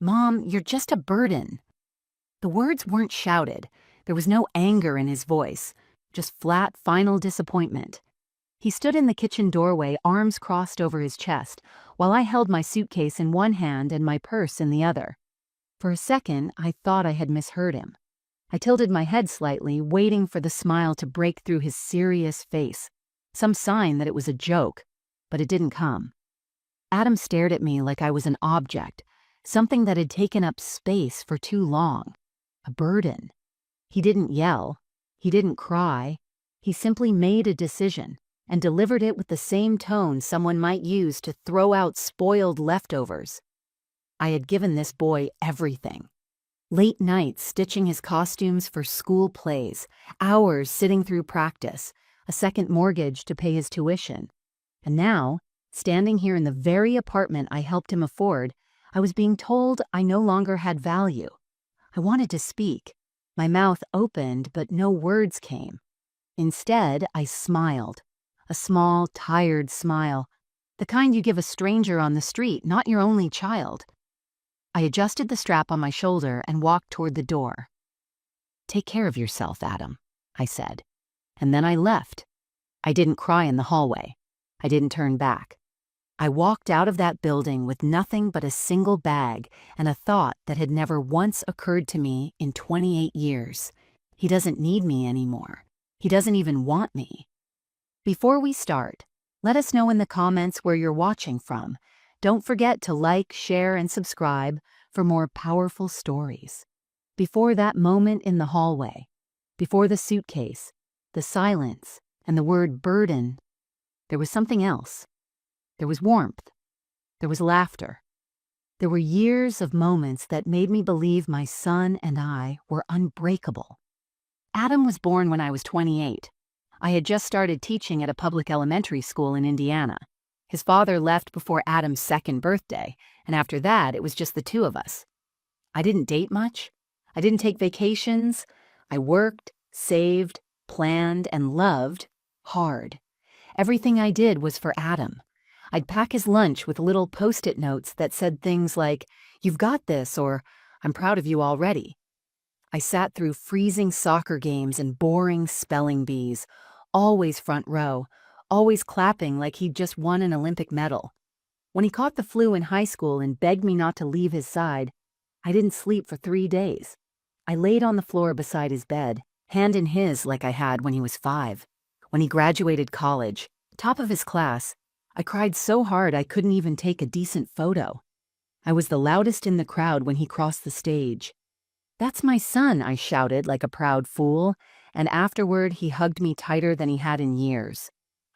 "Mom, you're just a burden." The words weren't shouted. There was no anger in his voice, just flat, final disappointment. He stood in the kitchen doorway, arms crossed over his chest, while I held my suitcase in one hand and my purse in the other. For a second, I thought I had misheard him. I tilted my head slightly, waiting for the smile to break through his serious face, some sign that it was a joke, but it didn't come. Adam stared at me like I was an object, something that had taken up space for too long, a burden. He didn't yell. He didn't cry. He simply made a decision and delivered it with the same tone someone might use to throw out spoiled leftovers. I had given this boy everything. Late nights stitching his costumes for school plays, hours sitting through practice, a second mortgage to pay his tuition. And now, standing here in the very apartment I helped him afford, I was being told I no longer had value. I wanted to speak. My mouth opened, but no words came. Instead, I smiled. A small, tired smile. The kind you give a stranger on the street, not your only child. I adjusted the strap on my shoulder and walked toward the door. "Take care of yourself, Adam," I said. And then I left. I didn't cry in the hallway. I didn't turn back. I walked out of that building with nothing but a single bag and a thought that had never once occurred to me in 28 years. He doesn't need me anymore. He doesn't even want me. Before we start, let us know in the comments where you're watching from. Don't forget to like, share, and subscribe for more powerful stories. Before that moment in the hallway, before the suitcase, the silence, and the word burden, there was something else. There was warmth. There was laughter. There were years of moments that made me believe my son and I were unbreakable. Adam was born when I was 28. I had just started teaching at a public elementary school in Indiana. His father left before Adam's second birthday, and after that, it was just the two of us. I didn't date much. I didn't take vacations. I worked, saved, planned, and loved hard. Everything I did was for Adam. I'd pack his lunch with little Post-it notes that said things like, "You've got this," or "I'm proud of you already." I sat through freezing soccer games and boring spelling bees, always front row, always clapping like he'd just won an Olympic medal. When he caught the flu in high school and begged me not to leave his side, I didn't sleep for 3 days. I laid on the floor beside his bed, hand in his like I had when he was 5. When he graduated college, top of his class, I cried so hard I couldn't even take a decent photo. I was the loudest in the crowd when he crossed the stage. "That's my son," I shouted like a proud fool, and afterward he hugged me tighter than he had in years.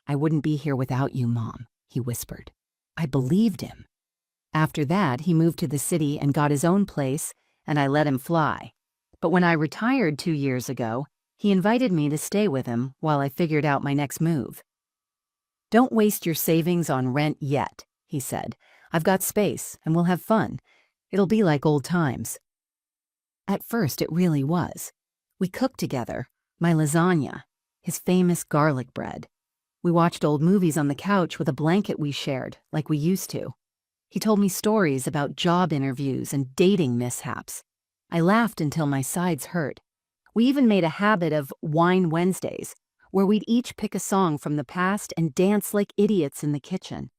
"I wouldn't be here without you, Mom," he whispered. I believed him. After that, he moved to the city and got his own place, and I let him fly. But when I retired 2 years ago, he invited me to stay with him while I figured out my next move. "Don't waste your savings on rent yet," he said. "I've got space, and we'll have fun. It'll be like old times." At first, it really was. We cooked together, my lasagna, his famous garlic bread. We watched old movies on the couch with a blanket we shared, like we used to. He told me stories about job interviews and dating mishaps. I laughed until my sides hurt. We even made a habit of Wine Wednesdays, where we'd each pick a song from the past and dance like idiots in the kitchen.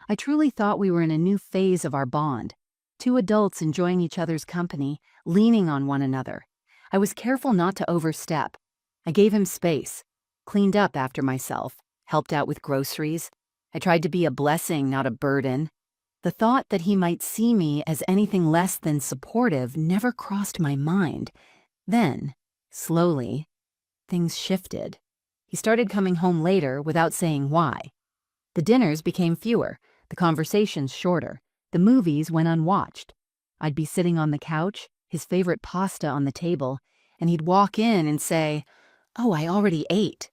I truly thought we were in a new phase of our bond, two adults enjoying each other's company, leaning on one another. I was careful not to overstep. I gave him space, cleaned up after myself, helped out with groceries. I tried to be a blessing, not a burden. The thought that he might see me as anything less than supportive never crossed my mind. Then, slowly, things shifted. He started coming home later without saying why. The dinners became fewer, the conversations shorter, the movies went unwatched. I'd be sitting on the couch, his favorite pasta on the table, and he'd walk in and say, "Oh, I already ate."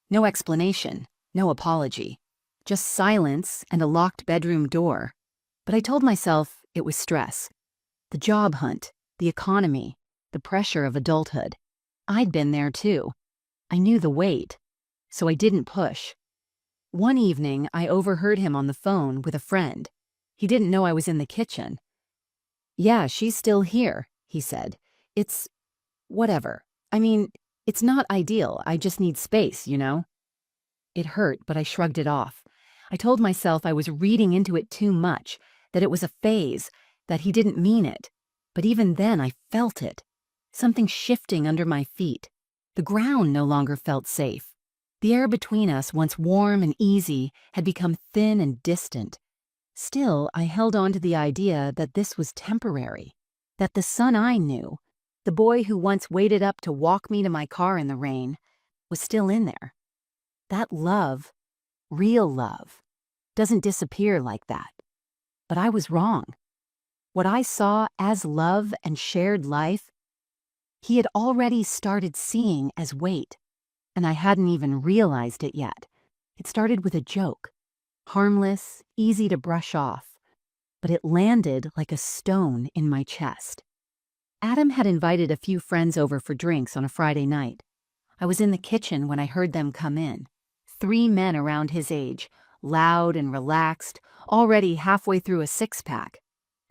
No explanation, no apology, just silence and a locked bedroom door. But I told myself it was stress. The job hunt, the economy, the pressure of adulthood. I'd been there too. I knew the weight, so I didn't push. One evening, I overheard him on the phone with a friend. He didn't know I was in the kitchen. Yeah, she's still here, he said. It's whatever. I mean, it's not ideal. I just need space, you know? It hurt, but I shrugged it off. I told myself I was reading into it too much, that it was a phase, that he didn't mean it. But even then, I felt it. Something shifting under my feet. The ground no longer felt safe. The air between us, once warm and easy, had become thin and distant. Still, I held on to the idea that this was temporary, that the son I knew, the boy who once waited up to walk me to my car in the rain, was still in there. That love, real love, doesn't disappear like that. But I was wrong. What I saw as love and shared life, he had already started seeing as weight, and I hadn't even realized it yet. It started with a joke. Harmless, easy to brush off, but it landed like a stone in my chest. Adam had invited a few friends over for drinks on a Friday night. I was in the kitchen when I heard them come in. 3 men around his age, loud and relaxed, already halfway through a 6-pack.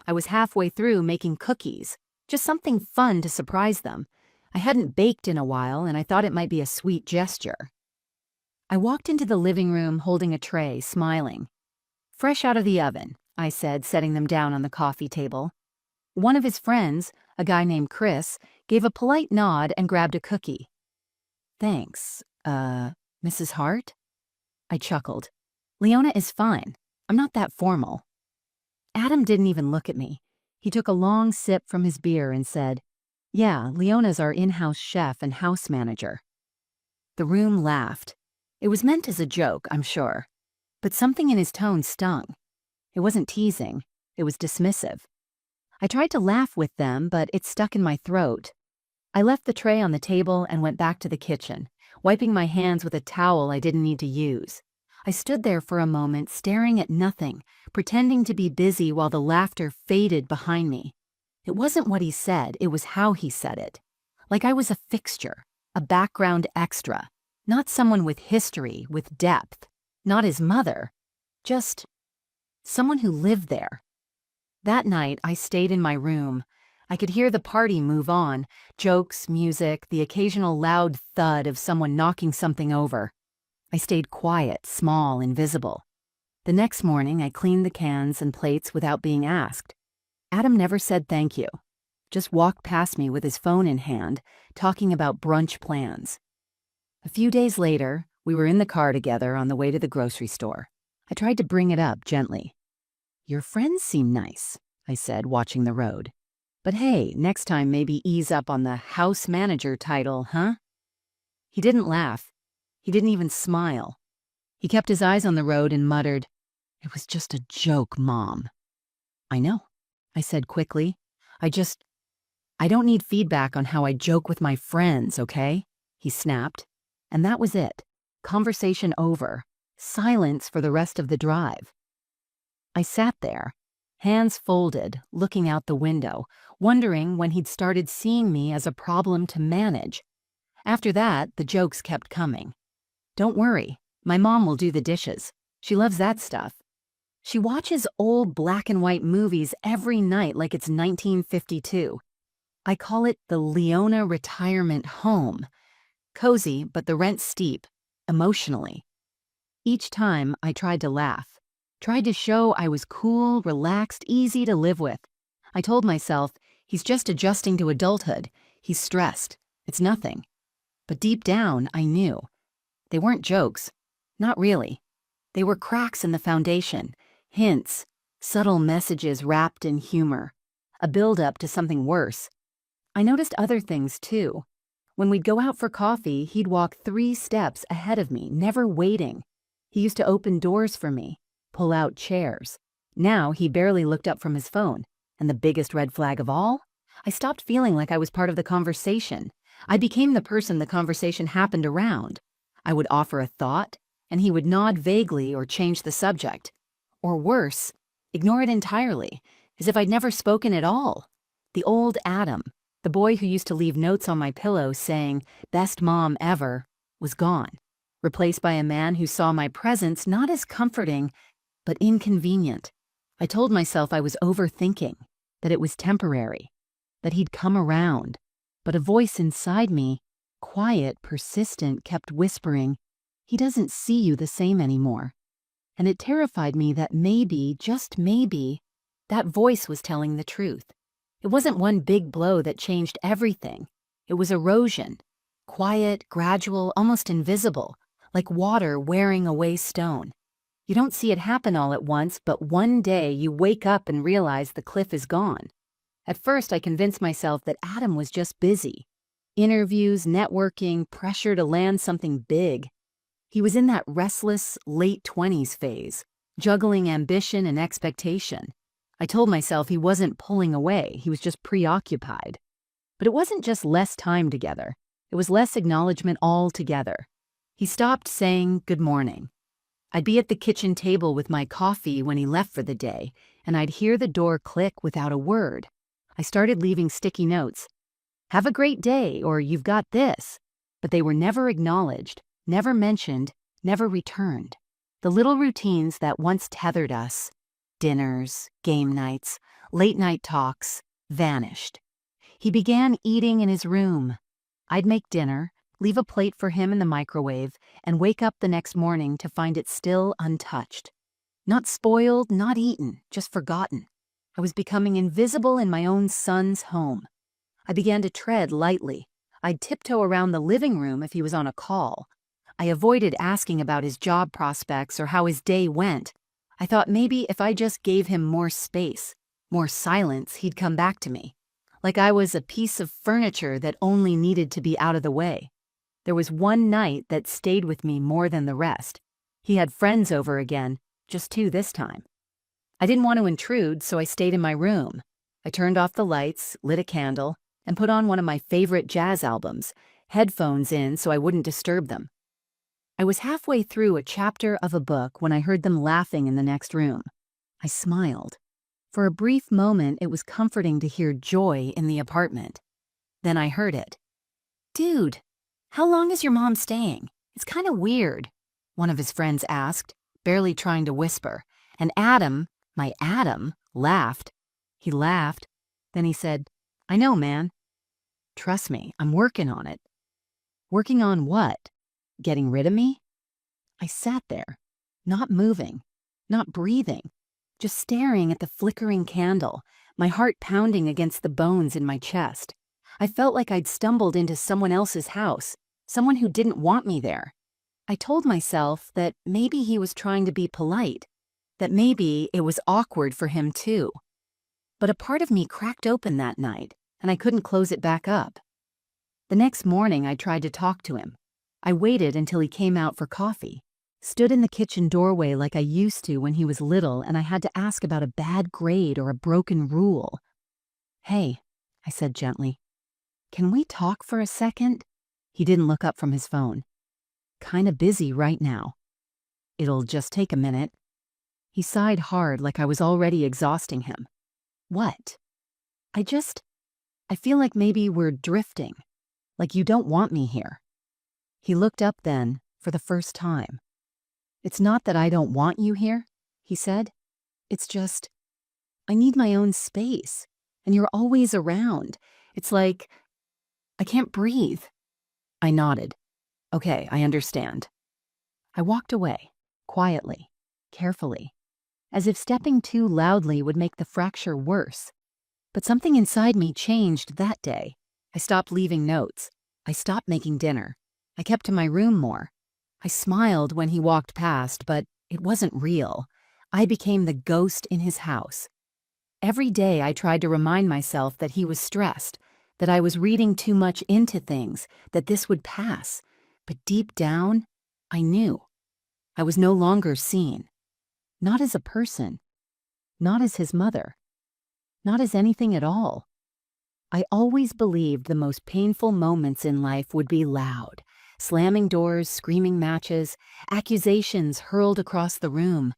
I was halfway through making cookies, just something fun to surprise them. I hadn't baked in a while, and I thought it might be a sweet gesture. I walked into the living room holding a tray, smiling. "Fresh out of the oven," I said, setting them down on the coffee table. One of his friends, a guy named Chris, gave a polite nod and grabbed a cookie. "Thanks. Mrs. Hart?" I chuckled. "Leona is fine. I'm not that formal." Adam didn't even look at me. He took a long sip from his beer and said, "Yeah, Leona's our in-house chef and house manager." The room laughed. It was meant as a joke, I'm sure, but something in his tone stung. It wasn't teasing, it was dismissive. I tried to laugh with them, but it stuck in my throat. I left the tray on the table and went back to the kitchen, wiping my hands with a towel I didn't need to use. I stood there for a moment, staring at nothing, pretending to be busy while the laughter faded behind me. It wasn't what he said, it was how he said it. Like I was a fixture, a background extra. Not someone with history, with depth. Not his mother. Just someone who lived there. That night, I stayed in my room. I could hear the party move on. Jokes, music, the occasional loud thud of someone knocking something over. I stayed quiet, small, invisible. The next morning, I cleaned the cans and plates without being asked. Adam never said thank you. Just walked past me with his phone in hand, talking about brunch plans. A few days later, we were in the car together on the way to the grocery store. I tried to bring it up gently. "Your friends seem nice," I said, watching the road. "But hey, next time maybe ease up on the house manager title, huh?" He didn't laugh. He didn't even smile. He kept his eyes on the road and muttered, "It was just a joke, Mom." "I know," I said quickly. I don't need feedback on how I joke with my friends, okay?" He snapped. And that was it. Conversation over. Silence for the rest of the drive. I sat there, hands folded, looking out the window, wondering when he'd started seeing me as a problem to manage. After that, the jokes kept coming. "Don't worry, my mom will do the dishes. She loves that stuff. She watches old black and white movies every night like it's 1952. I call it the Leona Retirement Home. Cozy, but the rent steep, emotionally." Each time, I tried to laugh, tried to show I was cool, relaxed, easy to live with. I told myself, he's just adjusting to adulthood. He's stressed. It's nothing. But deep down, I knew. They weren't jokes. Not really. They were cracks in the foundation, hints, subtle messages wrapped in humor, a build-up to something worse. I noticed other things, too. When we'd go out for coffee, he'd walk 3 steps ahead of me, never waiting. He used to open doors for me, pull out chairs. Now he barely looked up from his phone. And the biggest red flag of all? I stopped feeling like I was part of the conversation. I became the person the conversation happened around. I would offer a thought, and he would nod vaguely or change the subject. Or worse, ignore it entirely, as if I'd never spoken at all. The old Adam, the boy who used to leave notes on my pillow saying, "Best mom ever," was gone, replaced by a man who saw my presence not as comforting, but inconvenient. I told myself I was overthinking. that it was temporary, that he'd come around. But a voice inside me, quiet, persistent, kept whispering, "He doesn't see you the same anymore." And it terrified me that maybe, just maybe, that voice was telling the truth. It wasn't one big blow that changed everything. It was erosion, quiet, gradual, almost invisible, like water wearing away stone. You don't see it happen all at once, but one day you wake up and realize the cliff is gone. At first, I convinced myself that Adam was just busy. Interviews, networking, pressure to land something big. He was in that restless, late 20s phase, juggling ambition and expectation. I told myself he wasn't pulling away, he was just preoccupied. But it wasn't just less time together. It was less acknowledgement altogether. He stopped saying good morning. I'd be at the kitchen table with my coffee when he left for the day, and I'd hear the door click without a word. I started leaving sticky notes. "Have a great day," or "You've got this." But they were never acknowledged, never mentioned, never returned. The little routines that once tethered us, dinners, game nights, late night talks, vanished. He began eating in his room. I'd make dinner, leave a plate for him in the microwave, and wake up the next morning to find it still untouched. Not spoiled, not eaten, just forgotten. I was becoming invisible in my own son's home. I began to tread lightly. I'd tiptoe around the living room if he was on a call. I avoided asking about his job prospects or how his day went. I thought maybe if I just gave him more space, more silence, he'd come back to me. Like I was a piece of furniture that only needed to be out of the way. There was one night that stayed with me more than the rest. He had friends over again, just 2 this time. I didn't want to intrude, so I stayed in my room. I turned off the lights, lit a candle, and put on one of my favorite jazz albums, headphones in so I wouldn't disturb them. I was halfway through a chapter of a book when I heard them laughing in the next room. I smiled. For a brief moment, it was comforting to hear joy in the apartment. Then I heard it. "Dude, how long is your mom staying? It's kind of weird," one of his friends asked, barely trying to whisper. And Adam, my Adam, laughed. He laughed. Then he said, "I know, man. Trust me, I'm working on it." Working on what? Getting rid of me? I sat there, not moving, not breathing, just staring at the flickering candle, my heart pounding against the bones in my chest. I felt like I'd stumbled into someone else's house, someone who didn't want me there. I told myself that maybe he was trying to be polite, that maybe it was awkward for him too. But a part of me cracked open that night, and I couldn't close it back up. The next morning, I tried to talk to him. I waited until he came out for coffee, stood in the kitchen doorway like I used to when he was little, and I had to ask about a bad grade or a broken rule. "Hey," I said gently, "can we talk for a second?" He didn't look up from his phone. "Kinda busy right now." "It'll just take a minute." He sighed hard like I was already exhausting him. "What?" I feel like maybe we're drifting, like you don't want me here." He looked up then, for the first time. "It's not that I don't want you here," he said. "It's just, I need my own space, and you're always around. It's like, I can't breathe." I nodded. "Okay, I understand." I walked away, quietly, carefully, as if stepping too loudly would make the fracture worse. But something inside me changed that day. I stopped leaving notes. I stopped making dinner. I kept to my room more. I smiled when he walked past, but it wasn't real. I became the ghost in his house. Every day I tried to remind myself that he was stressed, that I was reading too much into things, that this would pass. But deep down, I knew. I was no longer seen. Not as a person. Not as his mother. Not as anything at all. I always believed the most painful moments in life would be loud. Slamming doors, screaming matches, accusations hurled across the room.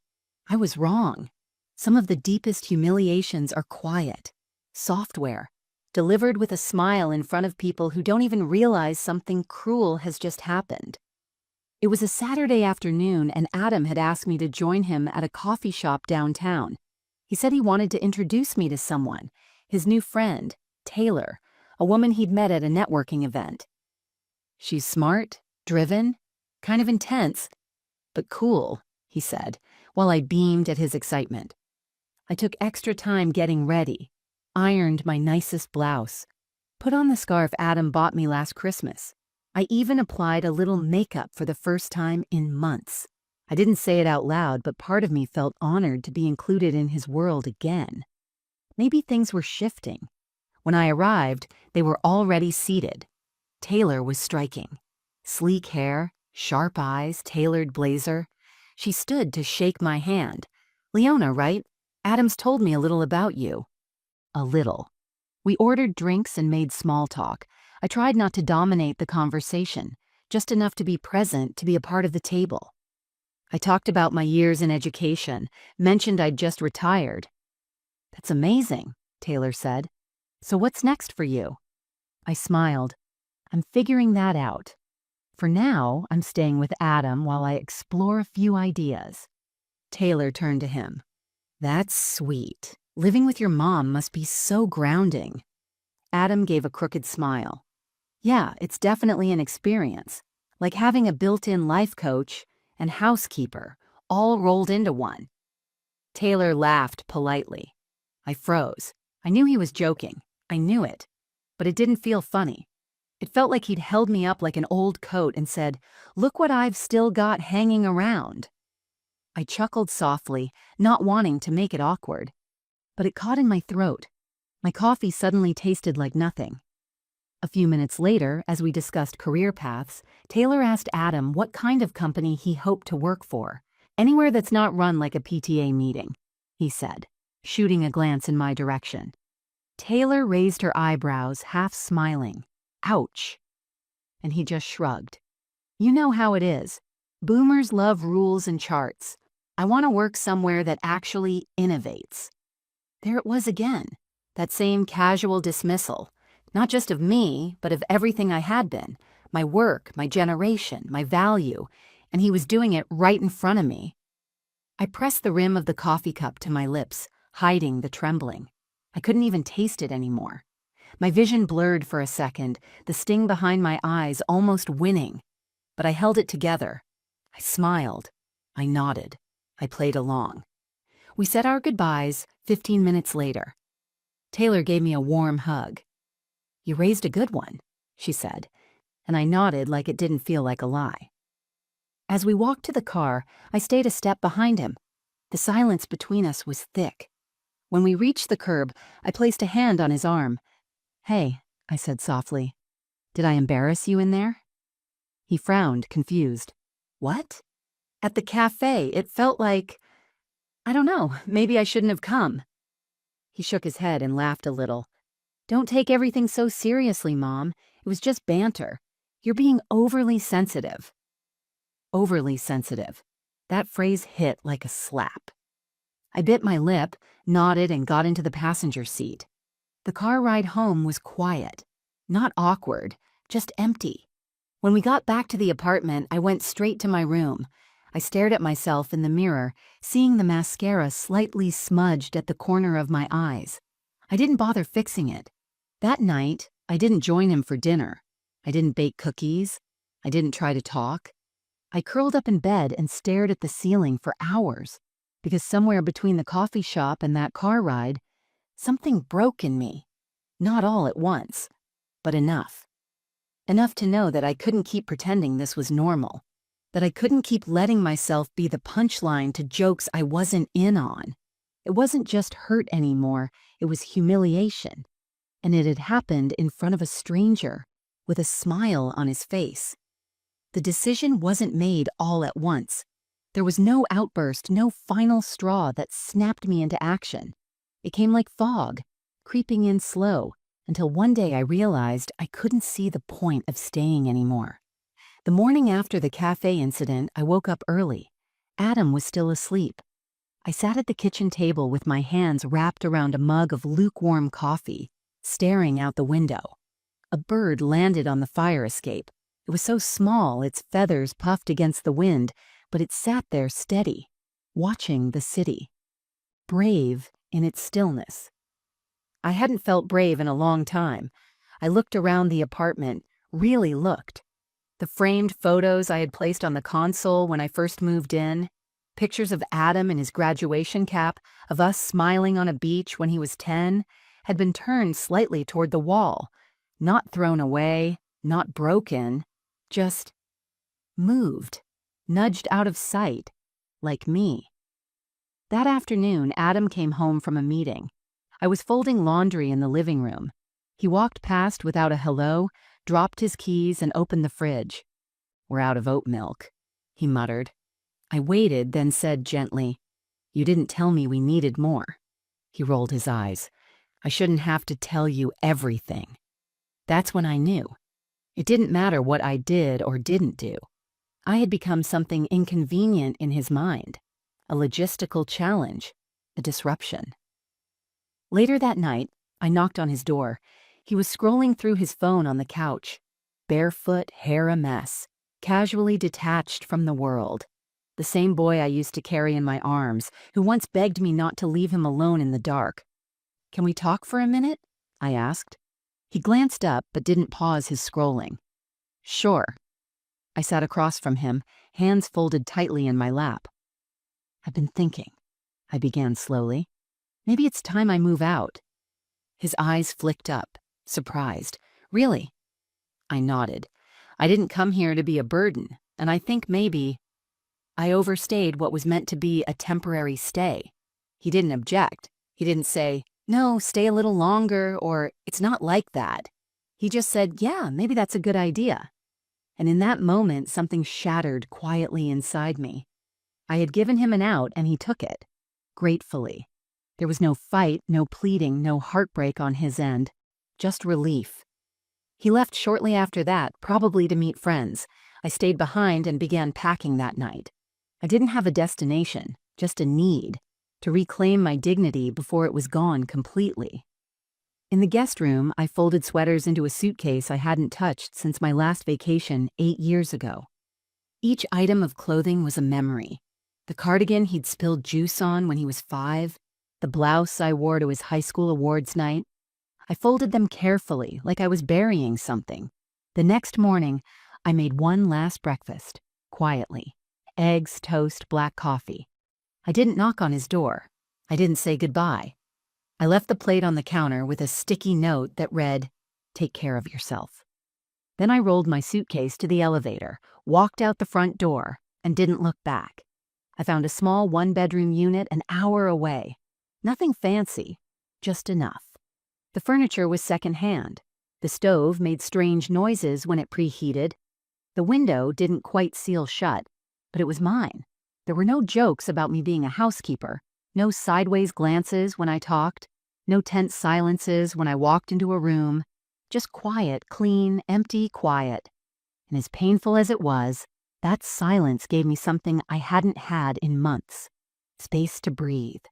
I was wrong. Some of the deepest humiliations are quiet, software, delivered with a smile in front of people who don't even realize something cruel has just happened. It was a Saturday afternoon, and Adam had asked me to join him at a coffee shop downtown. He said he wanted to introduce me to someone. his new friend, Taylor, a woman he'd met at a networking event. "She's smart, driven, kind of intense, but cool," he said, while I beamed at his excitement. I took extra time getting ready, ironed my nicest blouse, put on the scarf Adam bought me last Christmas. I even applied a little makeup for the first time in months. I didn't say it out loud, but part of me felt honored to be included in his world again. Maybe things were shifting. When I arrived, they were already seated. Taylor was striking. Sleek hair, sharp eyes, tailored blazer. She stood to shake my hand. "Leona, right? Adam's told me a little about you." A little. We ordered drinks and made small talk. I tried not to dominate the conversation, just enough to be present, to be a part of the table. I talked about my years in education, mentioned I'd just retired. "That's amazing," Taylor said. "So what's next for you?" I smiled. "I'm figuring that out. For now, I'm staying with Adam while I explore a few ideas." Taylor turned to him. "That's sweet. Living with your mom must be so grounding." Adam gave a crooked smile. "Yeah, it's definitely an experience. Like having a built-in life coach and housekeeper, all rolled into one." Taylor laughed politely. I froze. I knew he was joking. I knew it. But it didn't feel funny. It felt like he'd held me up like an old coat and said, "Look what I've still got hanging around." I chuckled softly, not wanting to make it awkward. But it caught in my throat. My coffee suddenly tasted like nothing. A few minutes later, as we discussed career paths, Taylor asked Adam what kind of company he hoped to work for. "Anywhere that's not run like a PTA meeting," he said, shooting a glance in my direction. Taylor raised her eyebrows, half smiling. "Ouch." And he just shrugged. "You know how it is. Boomers love rules and charts. I want to work somewhere that actually innovates." There it was again, that same casual dismissal, not just of me, but of everything I had been, my work, my generation, my value, and he was doing it right in front of me. I pressed the rim of the coffee cup to my lips, hiding the trembling. I couldn't even taste it anymore. My vision blurred for a second, the sting behind my eyes almost winning. But I held it together. I smiled. I nodded. I played along. We said our goodbyes 15 minutes later. Taylor gave me a warm hug. "You raised a good one," she said, and I nodded like it didn't feel like a lie. As we walked to the car, I stayed a step behind him. The silence between us was thick. When we reached the curb, I placed a hand on his arm. "Hey," I said softly, "did I embarrass you in there?" He frowned, confused. "What?" "At the cafe, it felt like, I don't know, maybe I shouldn't have come." He shook his head and laughed a little. "Don't take everything so seriously, Mom. It was just banter. You're being overly sensitive." Overly sensitive. That phrase hit like a slap. I bit my lip, nodded, and got into the passenger seat. The car ride home was quiet. Not awkward, just empty. When we got back to the apartment, I went straight to my room. I stared at myself in the mirror, seeing the mascara slightly smudged at the corner of my eyes. I didn't bother fixing it. That night, I didn't join him for dinner. I didn't bake cookies. I didn't try to talk. I curled up in bed and stared at the ceiling for hours, because somewhere between the coffee shop and that car ride, something broke in me. Not all at once, but enough. Enough to know that I couldn't keep pretending this was normal. That I couldn't keep letting myself be the punchline to jokes I wasn't in on. It wasn't just hurt anymore, it was humiliation. And it had happened in front of a stranger, with a smile on his face. The decision wasn't made all at once. There was no outburst, no final straw that snapped me into action. It came like fog, creeping in slow, until one day I realized I couldn't see the point of staying anymore. The morning after the cafe incident, I woke up early. Adam was still asleep. I sat at the kitchen table with my hands wrapped around a mug of lukewarm coffee, staring out the window. A bird landed on the fire escape. It was so small, its feathers puffed against the wind, but it sat there steady, watching the city, brave in its stillness. I hadn't felt brave in a long time. I looked around the apartment, really looked. The framed photos I had placed on the console when I first moved in, pictures of Adam in his graduation cap, of us smiling on a beach when he was 10, had been turned slightly toward the wall, not thrown away, not broken, just moved, nudged out of sight, like me. That afternoon, Adam came home from a meeting. I was folding laundry in the living room. He walked past without a hello, dropped his keys, and opened the fridge. "We're out of oat milk," he muttered. I waited, then said gently, "You didn't tell me we needed more." He rolled his eyes. "I shouldn't have to tell you everything." That's when I knew. It didn't matter what I did or didn't do. I had become something inconvenient in his mind, a logistical challenge, a disruption. Later that night, I knocked on his door. He was scrolling through his phone on the couch, barefoot, hair a mess, casually detached from the world. The same boy I used to carry in my arms, who once begged me not to leave him alone in the dark. "Can we talk for a minute?" I asked. He glanced up but didn't pause his scrolling. "Sure." I sat across from him, hands folded tightly in my lap. "I've been thinking," I began slowly. "Maybe it's time I move out." His eyes flicked up, surprised. "Really?" I nodded. I didn't come here to be a burden, and I think maybe I overstayed what was meant to be a temporary stay. He didn't object. He didn't say, "No, stay a little longer," or "It's not like that." He just said, "Yeah, maybe that's a good idea." And in that moment, something shattered quietly inside me. I had given him an out, and he took it, gratefully. There was no fight, no pleading, no heartbreak on his end, just relief. He left shortly after that, probably to meet friends. I stayed behind and began packing that night. I didn't have a destination, just a need, to reclaim my dignity before it was gone completely. In the guest room, I folded sweaters into a suitcase I hadn't touched since my last vacation 8 years ago. Each item of clothing was a memory. The cardigan he'd spilled juice on when he was 5, the blouse I wore to his high school awards night. I folded them carefully, like I was burying something. The next morning, I made one last breakfast, quietly. Eggs, toast, black coffee. I didn't knock on his door. I didn't say goodbye. I left the plate on the counter with a sticky note that read, "Take care of yourself." Then I rolled my suitcase to the elevator, walked out the front door, and didn't look back. I found a small one-bedroom unit an hour away. Nothing fancy, just enough. The furniture was secondhand. The stove made strange noises when it preheated. The window didn't quite seal shut, but it was mine. There were no jokes about me being a housekeeper, no sideways glances when I talked, no tense silences when I walked into a room, just quiet, clean, empty quiet. And as painful as it was, that silence gave me something I hadn't had in months: space to breathe.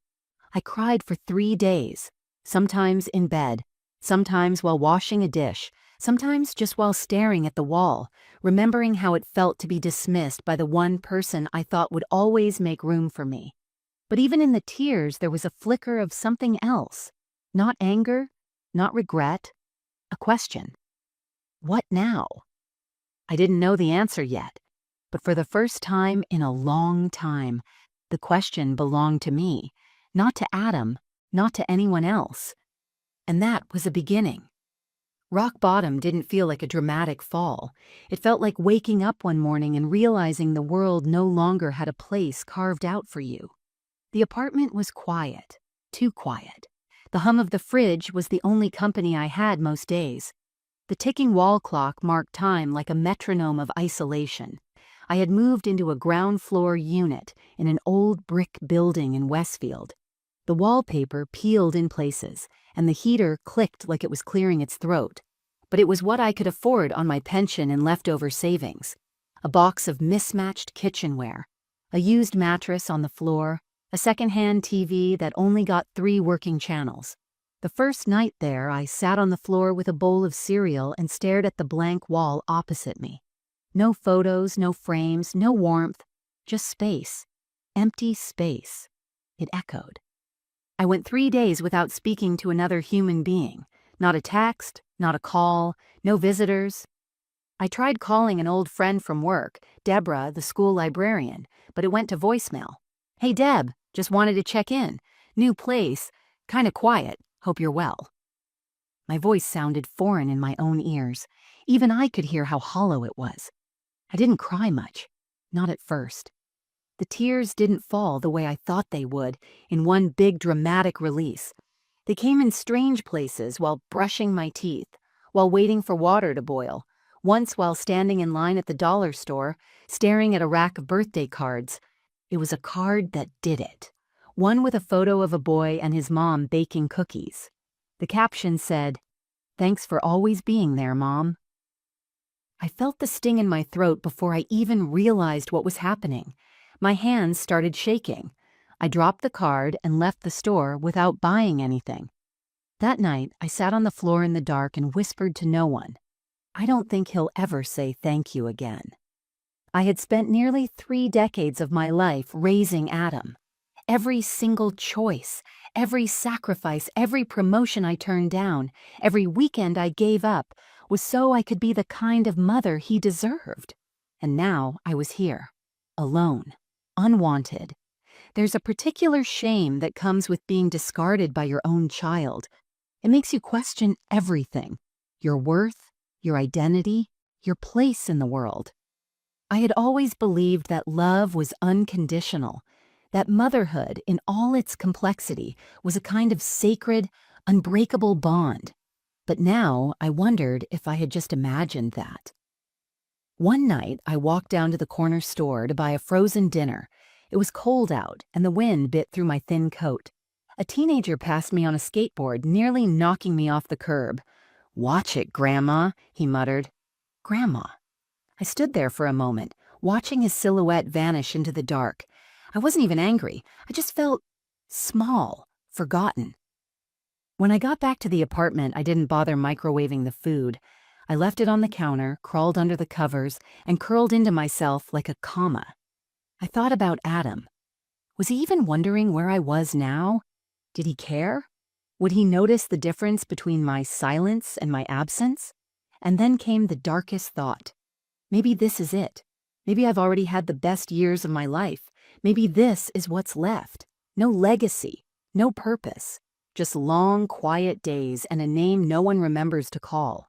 I cried for 3 days, sometimes in bed, sometimes while washing a dish, sometimes just while staring at the wall, remembering how it felt to be dismissed by the one person I thought would always make room for me. But even in the tears, there was a flicker of something else. Not anger, not regret, a question. What now? I didn't know the answer yet, but for the first time in a long time, the question belonged to me, not to Adam, not to anyone else. And that was a beginning. Rock bottom didn't feel like a dramatic fall. It felt like waking up one morning and realizing the world no longer had a place carved out for you. The apartment was quiet, too quiet. The hum of the fridge was the only company I had most days. The ticking wall clock marked time like a metronome of isolation. I had moved into a ground floor unit in an old brick building in Westfield. The wallpaper peeled in places, and the heater clicked like it was clearing its throat. But it was what I could afford on my pension and leftover savings. A box of mismatched kitchenware, a used mattress on the floor, a secondhand TV that only got 3 working channels. The first night there, I sat on the floor with a bowl of cereal and stared at the blank wall opposite me. No photos, no frames, no warmth, just space. Empty space. It echoed. I went 3 days without speaking to another human being. Not a text, not a call, no visitors. I tried calling an old friend from work, Deborah, the school librarian, but it went to voicemail. "Hey Deb, just wanted to check in. New place, kinda quiet, hope you're well." My voice sounded foreign in my own ears. Even I could hear how hollow it was. I didn't cry much, not at first. The tears didn't fall the way I thought they would, in one big dramatic release. They came in strange places while brushing my teeth, while waiting for water to boil, once while standing in line at the dollar store, staring at a rack of birthday cards. It was a card that did it. One with a photo of a boy and his mom baking cookies. The caption said, "Thanks for always being there, Mom." I felt the sting in my throat before I even realized what was happening. My hands started shaking. I dropped the card and left the store without buying anything. That night, I sat on the floor in the dark and whispered to no one, "I don't think he'll ever say thank you again." I had spent nearly 3 decades of my life raising Adam. Every single choice, every sacrifice, every promotion I turned down, every weekend I gave up, was so I could be the kind of mother he deserved. And now I was here, alone, unwanted. There's a particular shame that comes with being discarded by your own child. It makes you question everything: your worth, your identity, your place in the world. I had always believed that love was unconditional, that motherhood, in all its complexity, was a kind of sacred, unbreakable bond. But now I wondered if I had just imagined that. One night, I walked down to the corner store to buy a frozen dinner. It was cold out, and the wind bit through my thin coat. A teenager passed me on a skateboard, nearly knocking me off the curb. "Watch it, Grandma," he muttered. Grandma. I stood there for a moment, watching his silhouette vanish into the dark. I wasn't even angry. I just felt small, forgotten. When I got back to the apartment, I didn't bother microwaving the food. I left it on the counter, crawled under the covers, and curled into myself like a comma. I thought about Adam. Was he even wondering where I was now? Did he care? Would he notice the difference between my silence and my absence? And then came the darkest thought. Maybe this is it. Maybe I've already had the best years of my life. Maybe this is what's left. No legacy, no purpose. Just long, quiet days and a name no one remembers to call.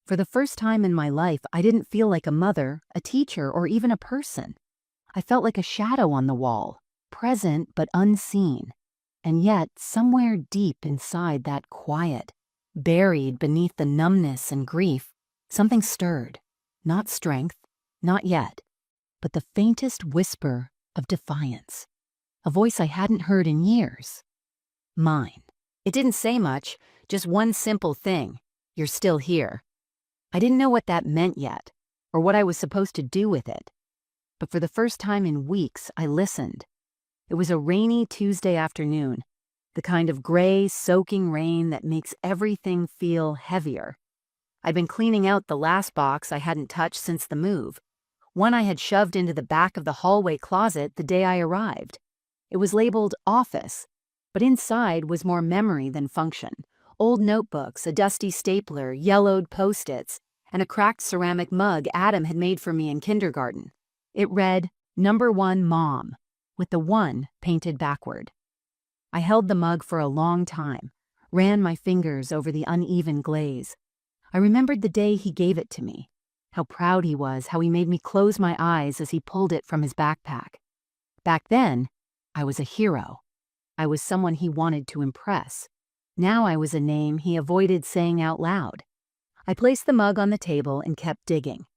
For the first time in my life, I didn't feel like a mother, a teacher, or even a person. I felt like a shadow on the wall, present but unseen. And yet, somewhere deep inside that quiet, buried beneath the numbness and grief, something stirred. Not strength, not yet, but the faintest whisper of defiance. A voice I hadn't heard in years. Mine. It didn't say much, just one simple thing: "You're still here." I didn't know what that meant yet, or what I was supposed to do with it. But for the first time in weeks, I listened. It was a rainy Tuesday afternoon, the kind of gray, soaking rain that makes everything feel heavier. I'd been cleaning out the last box I hadn't touched since the move, one I had shoved into the back of the hallway closet the day I arrived. It was labeled "Office," but inside was more memory than function. Old notebooks, a dusty stapler, yellowed Post-its, and a cracked ceramic mug Adam had made for me in kindergarten. It read, "Number 1 Mom," with the 1 painted backward. I held the mug for a long time, ran my fingers over the uneven glaze. I remembered the day he gave it to me, how proud he was, how he made me close my eyes as he pulled it from his backpack. Back then, I was a hero. I was someone he wanted to impress. Now I was a name he avoided saying out loud. I placed the mug on the table and kept digging.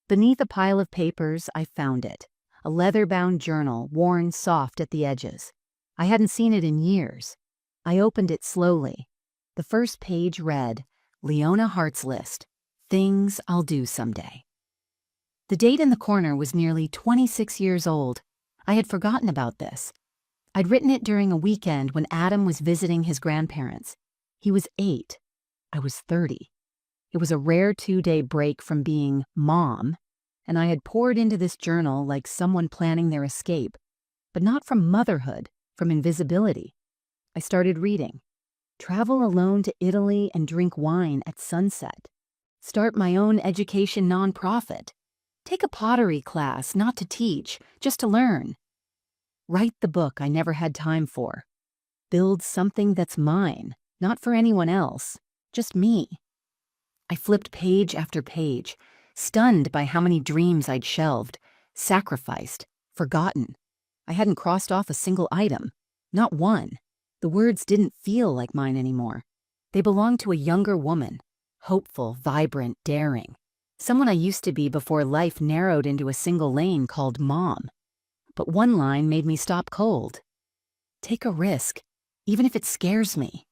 Beneath a pile of papers, I found it, a leather-bound journal worn soft at the edges. I hadn't seen it in years. I opened it slowly. The first page read, "Leona Hart's List, Things I'll Do Someday." The date in the corner was nearly 26 years old. I had forgotten about this. I'd written it during a weekend when Adam was visiting his grandparents. He was 8. I was 30. It was a rare 2-day break from being mom, and I had poured into this journal like someone planning their escape, but not from motherhood, from invisibility. I started reading. Travel alone to Italy and drink wine at sunset. Start my own education nonprofit. Take a pottery class, not to teach, just to learn. Write the book I never had time for. Build something that's mine, not for anyone else, just me. I flipped page after page, stunned by how many dreams I'd shelved, sacrificed, forgotten. I hadn't crossed off a single item, not one. The words didn't feel like mine anymore. They belonged to a younger woman, hopeful, vibrant, daring. Someone I used to be before life narrowed into a single lane called Mom. But one line made me stop cold. Take a risk, even if it scares me.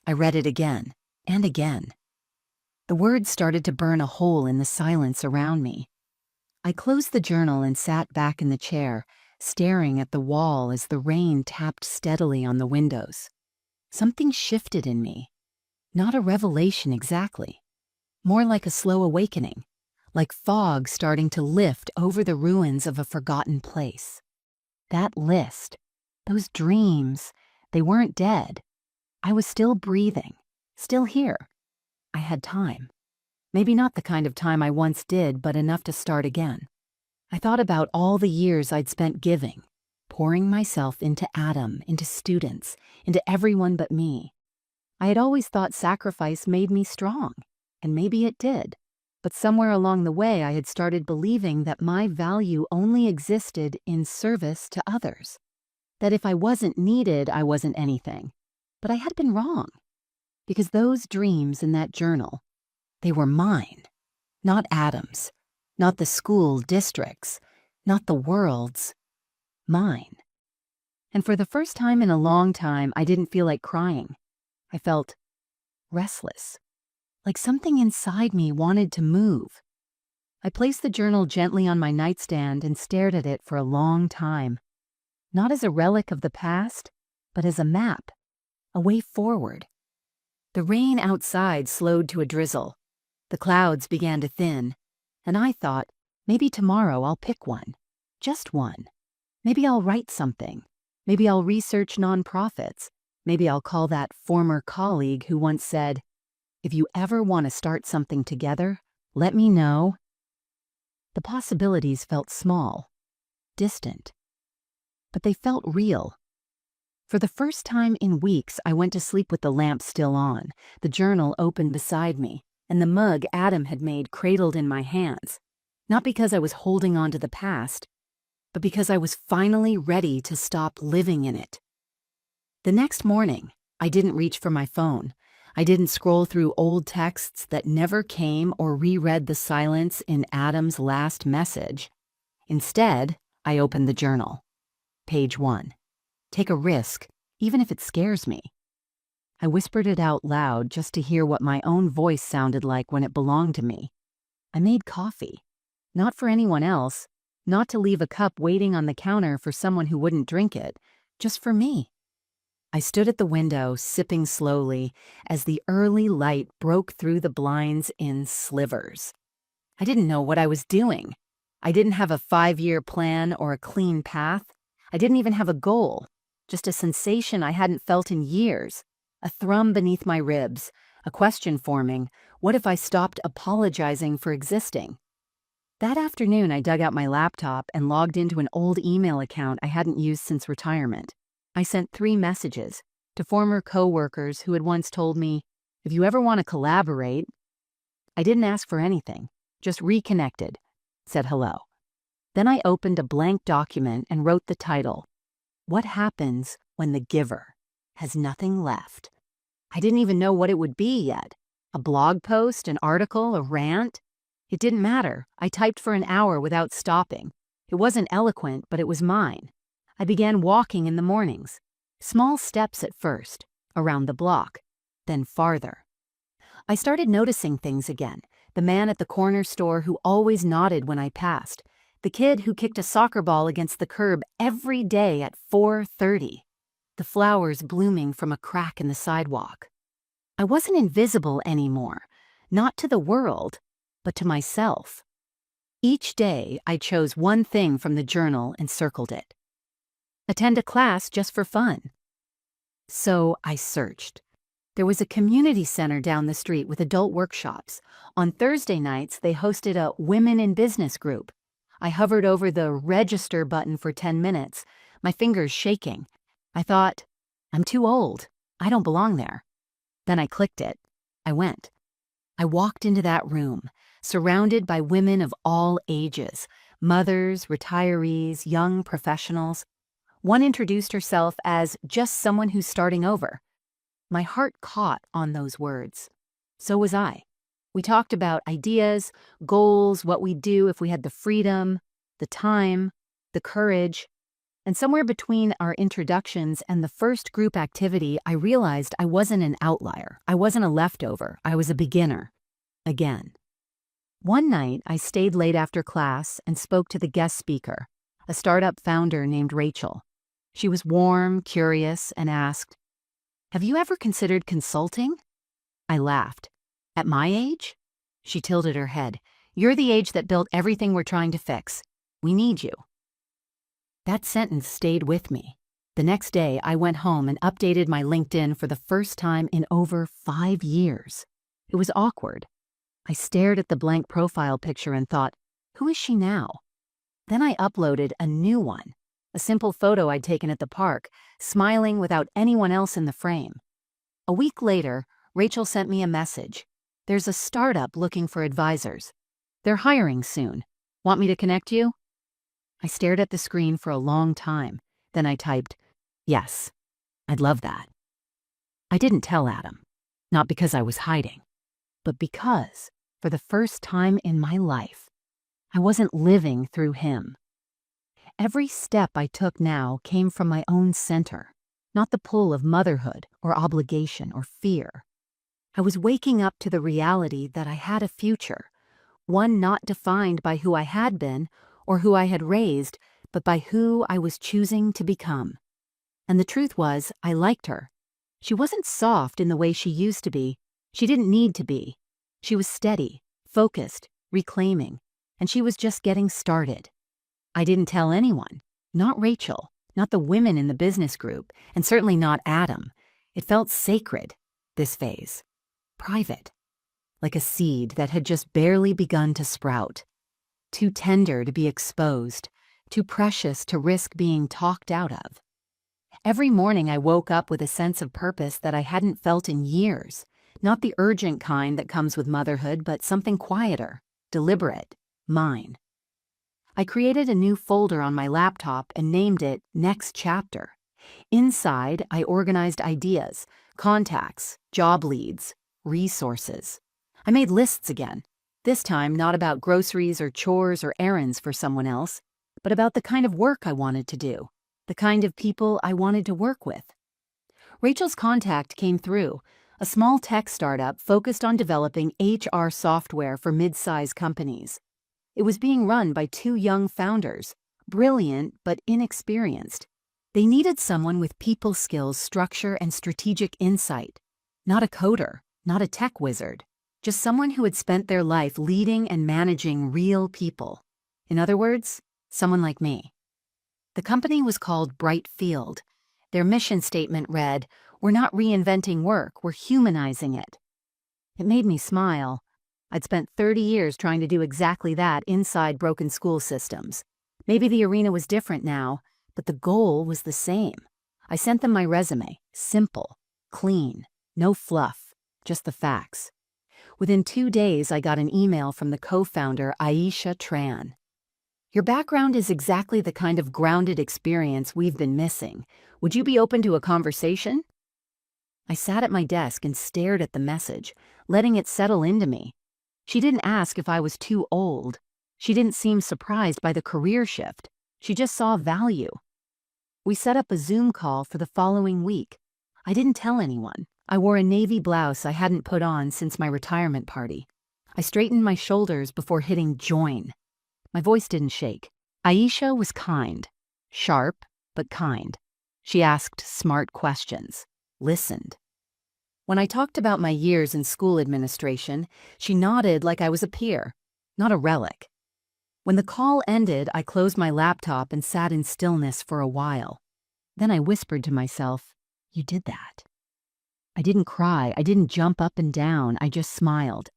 I read it again and again. The words started to burn a hole in the silence around me. I closed the journal and sat back in the chair, staring at the wall as the rain tapped steadily on the windows. Something shifted in me. Not a revelation exactly. More like a slow awakening, like fog starting to lift over the ruins of a forgotten place. That list, those dreams, they weren't dead. I was still breathing, still here. I had time. Maybe not the kind of time I once did, but enough to start again. I thought about all the years I'd spent giving, pouring myself into Adam, into students, into everyone but me. I had always thought sacrifice made me strong, and maybe it did. But somewhere along the way, I had started believing that my value only existed in service to others. That if I wasn't needed, I wasn't anything. But I had been wrong. Because those dreams in that journal, they were mine, not Adam's, not the school district's, not the world's, mine. And for the first time in a long time, I didn't feel like crying. I felt restless, like something inside me wanted to move. I placed the journal gently on my nightstand and stared at it for a long time, not as a relic of the past, but as a map, a way forward. The rain outside slowed to a drizzle. The clouds began to thin, and I thought, maybe tomorrow I'll pick one. Just one. Maybe I'll write something. Maybe I'll research nonprofits. Maybe I'll call that former colleague who once said, "If you ever want to start something together, let me know." The possibilities felt small, distant, but they felt real. For the first time in weeks, I went to sleep with the lamp still on, the journal open beside me, and the mug Adam had made cradled in my hands. Not because I was holding on to the past, but because I was finally ready to stop living in it. The next morning, I didn't reach for my phone. I didn't scroll through old texts that never came or reread the silence in Adam's last message. Instead, I opened the journal. Page 1. Take a risk, even if it scares me. I whispered it out loud just to hear what my own voice sounded like when it belonged to me. I made coffee. Not for anyone else, not to leave a cup waiting on the counter for someone who wouldn't drink it, just for me. I stood at the window, sipping slowly, as the early light broke through the blinds in slivers. I didn't know what I was doing. I didn't have a 5-year plan or a clean path. I didn't even have a goal. Just a sensation I hadn't felt in years, a thrum beneath my ribs, a question forming, what if I stopped apologizing for existing? That afternoon, I dug out my laptop and logged into an old email account I hadn't used since retirement. I sent 3 messages to former coworkers who had once told me, "If you ever want to collaborate." I didn't ask for anything, just reconnected, said hello. Then I opened a blank document and wrote the title, "What Happens When the Giver Has Nothing Left?" I didn't even know what it would be yet. A blog post, an article, a rant? It didn't matter. I typed for an hour without stopping. It wasn't eloquent, but it was mine. I began walking in the mornings. Small steps at first, around the block, then farther. I started noticing things again. The man at the corner store who always nodded when I passed. The kid who kicked a soccer ball against the curb every day at 4:30. The flowers blooming from a crack in the sidewalk. I wasn't invisible anymore, not to the world, but to myself. Each day, I chose one thing from the journal and circled it. Attend a class just for fun. So I searched. There was a community center down the street with adult workshops. On Thursday nights, they hosted a Women in Business group. I hovered over the register button for 10 minutes, my fingers shaking. I thought, I'm too old. I don't belong there. Then I clicked it. I went. I walked into that room, surrounded by women of all ages, mothers, retirees, young professionals. One introduced herself as just someone who's starting over. My heart caught on those words. So was I. We talked about ideas, goals, what we'd do if we had the freedom, the time, the courage. And somewhere between our introductions and the first group activity, I realized I wasn't an outlier. I wasn't a leftover. I was a beginner. Again. One night, I stayed late after class and spoke to the guest speaker, a startup founder named Rachel. She was warm, curious, and asked, "Have you ever considered consulting?" I laughed. "At my age?" She tilted her head. "You're the age that built everything we're trying to fix. We need you." That sentence stayed with me. The next day, I went home and updated my LinkedIn for the first time in over 5 years. It was awkward. I stared at the blank profile picture and thought, who is she now? Then I uploaded a new one, a simple photo I'd taken at the park, smiling without anyone else in the frame. A week later, Rachel sent me a message. "There's a startup looking for advisors. They're hiring soon. Want me to connect you?" I stared at the screen for a long time. Then I typed, "Yes, I'd love that." I didn't tell Adam, not because I was hiding, but because, for the first time in my life, I wasn't living through him. Every step I took now came from my own center, not the pull of motherhood or obligation or fear. I was waking up to the reality that I had a future, one not defined by who I had been or who I had raised, but by who I was choosing to become. And the truth was, I liked her. She wasn't soft in the way she used to be. She didn't need to be. She was steady, focused, reclaiming, and she was just getting started. I didn't tell anyone, not Rachel, not the women in the business group, and certainly not Adam. It felt sacred, this phase. Private. Like a seed that had just barely begun to sprout. Too tender to be exposed, too precious to risk being talked out of. Every morning I woke up with a sense of purpose that I hadn't felt in years. Not the urgent kind that comes with motherhood, but something quieter, deliberate, mine. I created a new folder on my laptop and named it Next Chapter. Inside, I organized ideas, contacts, job leads, resources. I made lists again, this time not about groceries or chores or errands for someone else, but about the kind of work I wanted to do, the kind of people I wanted to work with. Rachel's contact came through, a small tech startup focused on developing HR software for mid-size companies. It was being run by 2 young founders, brilliant but inexperienced. They needed someone with people skills, structure, and strategic insight. Not a coder, not a tech wizard, just someone who had spent their life leading and managing real people. In other words, someone like me. The company was called Bright Field. Their mission statement read, "We're not reinventing work, we're humanizing it." It made me smile. I'd spent 30 years trying to do exactly that inside broken school systems. Maybe the arena was different now, but the goal was the same. I sent them my resume, simple, clean, no fluff, just the facts. Within 2 days, I got an email from the co-founder, Aisha Tran. "Your background is exactly the kind of grounded experience we've been missing. Would you be open to a conversation?" I sat at my desk and stared at the message, letting it settle into me. She didn't ask if I was too old. She didn't seem surprised by the career shift. She just saw value. We set up a Zoom call for the following week. I didn't tell anyone. I wore a navy blouse I hadn't put on since my retirement party. I straightened my shoulders before hitting join. My voice didn't shake. Aisha was kind. Sharp, but kind. She asked smart questions. Listened. When I talked about my years in school administration, she nodded like I was a peer, not a relic. When the call ended, I closed my laptop and sat in stillness for a while. Then I whispered to myself, You did that. I didn't cry. I didn't jump up and down. I just smiled.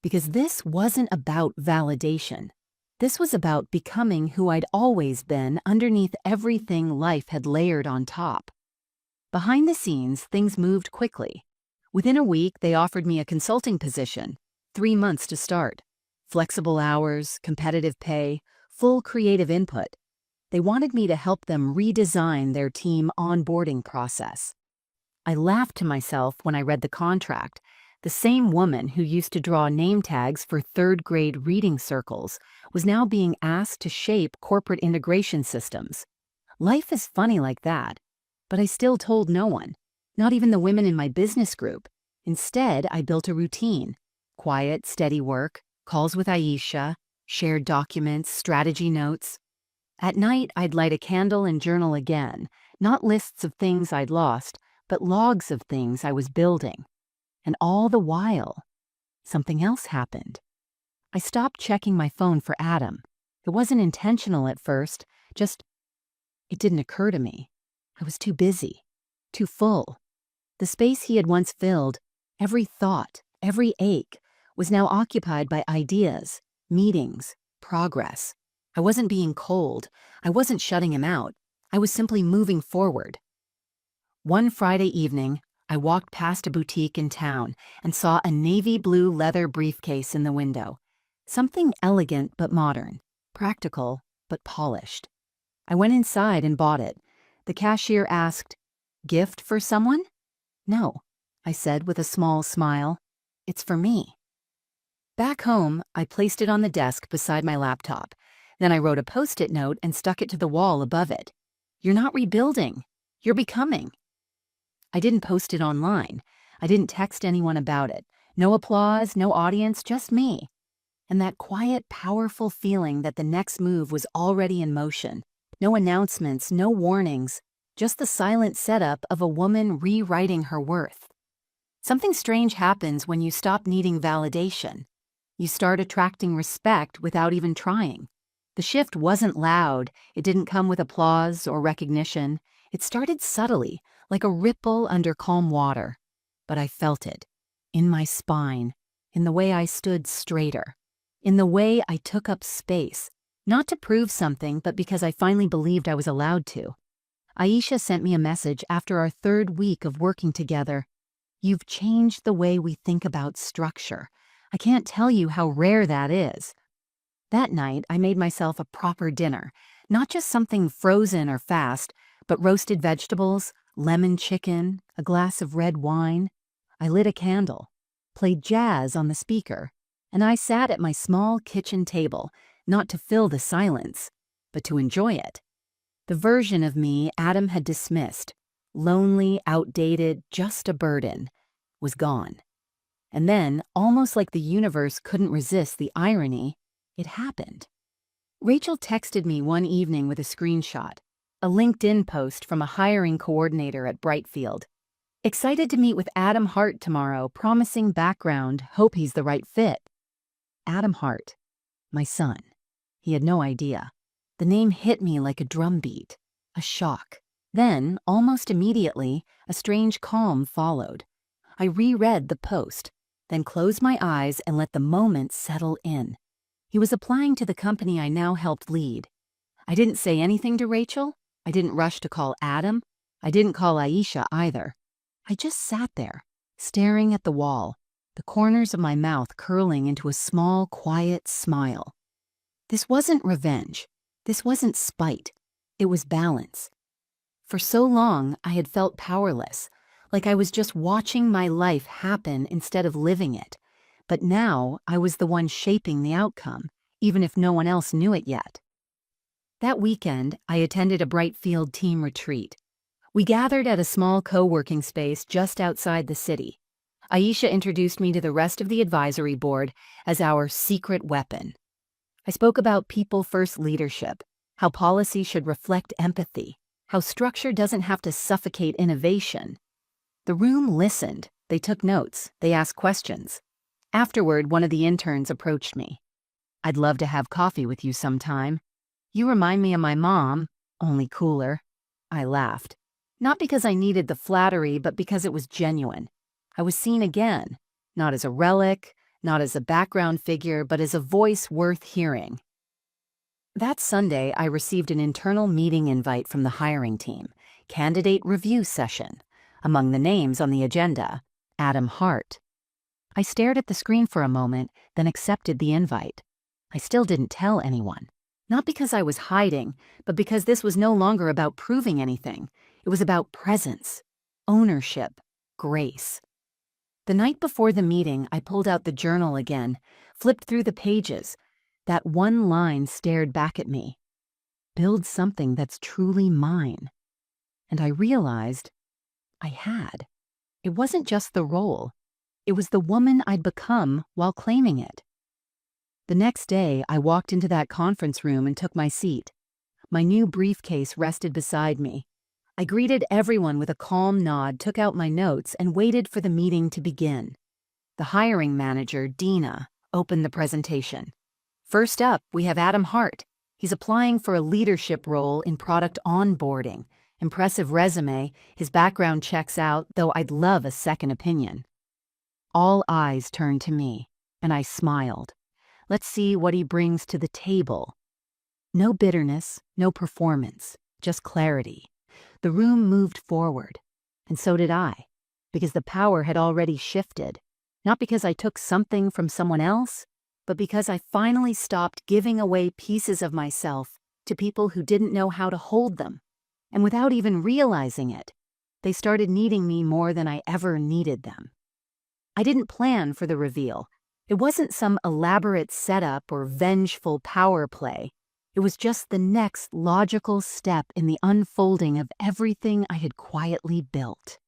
Because this wasn't about validation. This was about becoming who I'd always been underneath everything life had layered on top. Behind the scenes, things moved quickly. Within a week, they offered me a consulting position, 3 months to start. Flexible hours, competitive pay, full creative input. They wanted me to help them redesign their team onboarding process. I laughed to myself when I read the contract. The same woman who used to draw name tags for third-grade reading circles was now being asked to shape corporate integration systems. Life is funny like that, but I still told no one, not even the women in my business group. Instead, I built a routine: quiet, steady work, calls with Aisha, shared documents, strategy notes. At night, I'd light a candle and journal again, not lists of things I'd lost, but logs of things I was building. And all the while, something else happened. I stopped checking my phone for Adam. It wasn't intentional at first, it didn't occur to me. I was too busy, too full. The space he had once filled, every thought, every ache, was now occupied by ideas, meetings, progress. I wasn't being cold. I wasn't shutting him out. I was simply moving forward. One Friday evening, I walked past a boutique in town and saw a navy blue leather briefcase in the window. Something elegant but modern, practical but polished. I went inside and bought it. The cashier asked, "Gift for someone?" "No," I said with a small smile. "It's for me." Back home, I placed it on the desk beside my laptop. Then I wrote a Post-it note and stuck it to the wall above it. "You're not rebuilding. You're becoming." I didn't post it online. I didn't text anyone about it. No applause, no audience, just me. And that quiet, powerful feeling that the next move was already in motion. No announcements, no warnings, just the silent setup of a woman rewriting her worth. Something strange happens when you stop needing validation. You start attracting respect without even trying. The shift wasn't loud. It didn't come with applause or recognition. It started subtly, like a ripple under calm water. But I felt it, in my spine, in the way I stood straighter, in the way I took up space, not to prove something, but because I finally believed I was allowed to. Aisha sent me a message after our 3rd week of working together. "You've changed the way we think about structure. I can't tell you how rare that is." That night, I made myself a proper dinner, not just something frozen or fast, but roasted vegetables, lemon chicken, a glass of red wine. I lit a candle, played jazz on the speaker, and I sat at my small kitchen table, not to fill the silence, but to enjoy it. The version of me Adam had dismissed, lonely, outdated, just a burden, was gone. And then, almost like the universe couldn't resist the irony, it happened. Rachel texted me one evening with a screenshot, a LinkedIn post from a hiring coordinator at Brightfield. "Excited to meet with Adam Hart tomorrow, promising background, hope he's the right fit." Adam Hart, my son. He had no idea. The name hit me like a drumbeat, a shock. Then, almost immediately, a strange calm followed. I reread the post, then closed my eyes and let the moment settle in. He was applying to the company I now helped lead. I didn't say anything to Rachel. I didn't rush to call Adam. I didn't call Aisha either. I just sat there, staring at the wall, the corners of my mouth curling into a small, quiet smile. This wasn't revenge. This wasn't spite. It was balance. For so long, I had felt powerless, like I was just watching my life happen instead of living it. But now, I was the one shaping the outcome, even if no one else knew it yet. That weekend, I attended a Brightfield team retreat. We gathered at a small co-working space just outside the city. Aisha introduced me to the rest of the advisory board as our secret weapon. I spoke about people-first leadership, how policy should reflect empathy, how structure doesn't have to suffocate innovation. The room listened. They took notes. They asked questions. Afterward, one of the interns approached me. "I'd love to have coffee with you sometime. You remind me of my mom, only cooler." I laughed. Not because I needed the flattery, but because it was genuine. I was seen again, not as a relic, not as a background figure, but as a voice worth hearing. That Sunday, I received an internal meeting invite from the hiring team, candidate review session. Among the names on the agenda, Adam Hart. I stared at the screen for a moment, then accepted the invite. I still didn't tell anyone. Not because I was hiding, but because this was no longer about proving anything. It was about presence, ownership, grace. The night before the meeting, I pulled out the journal again, flipped through the pages. That one line stared back at me. Build something that's truly mine. And I realized I had. It wasn't just the role. It was the woman I'd become while claiming it. The next day, I walked into that conference room and took my seat. My new briefcase rested beside me. I greeted everyone with a calm nod, took out my notes, and waited for the meeting to begin. The hiring manager, Dina, opened the presentation. First up, we have Adam Hart. He's applying for a leadership role in product onboarding. Impressive resume, his background checks out, though I'd love a second opinion. All eyes turned to me, and I smiled. Let's see what he brings to the table. No bitterness, no performance, just clarity. The room moved forward, and so did I, because the power had already shifted. Not because I took something from someone else, but because I finally stopped giving away pieces of myself to people who didn't know how to hold them. And without even realizing it, they started needing me more than I ever needed them. I didn't plan for the reveal. It wasn't some elaborate setup or vengeful power play. It was just the next logical step in the unfolding of everything I had quietly built.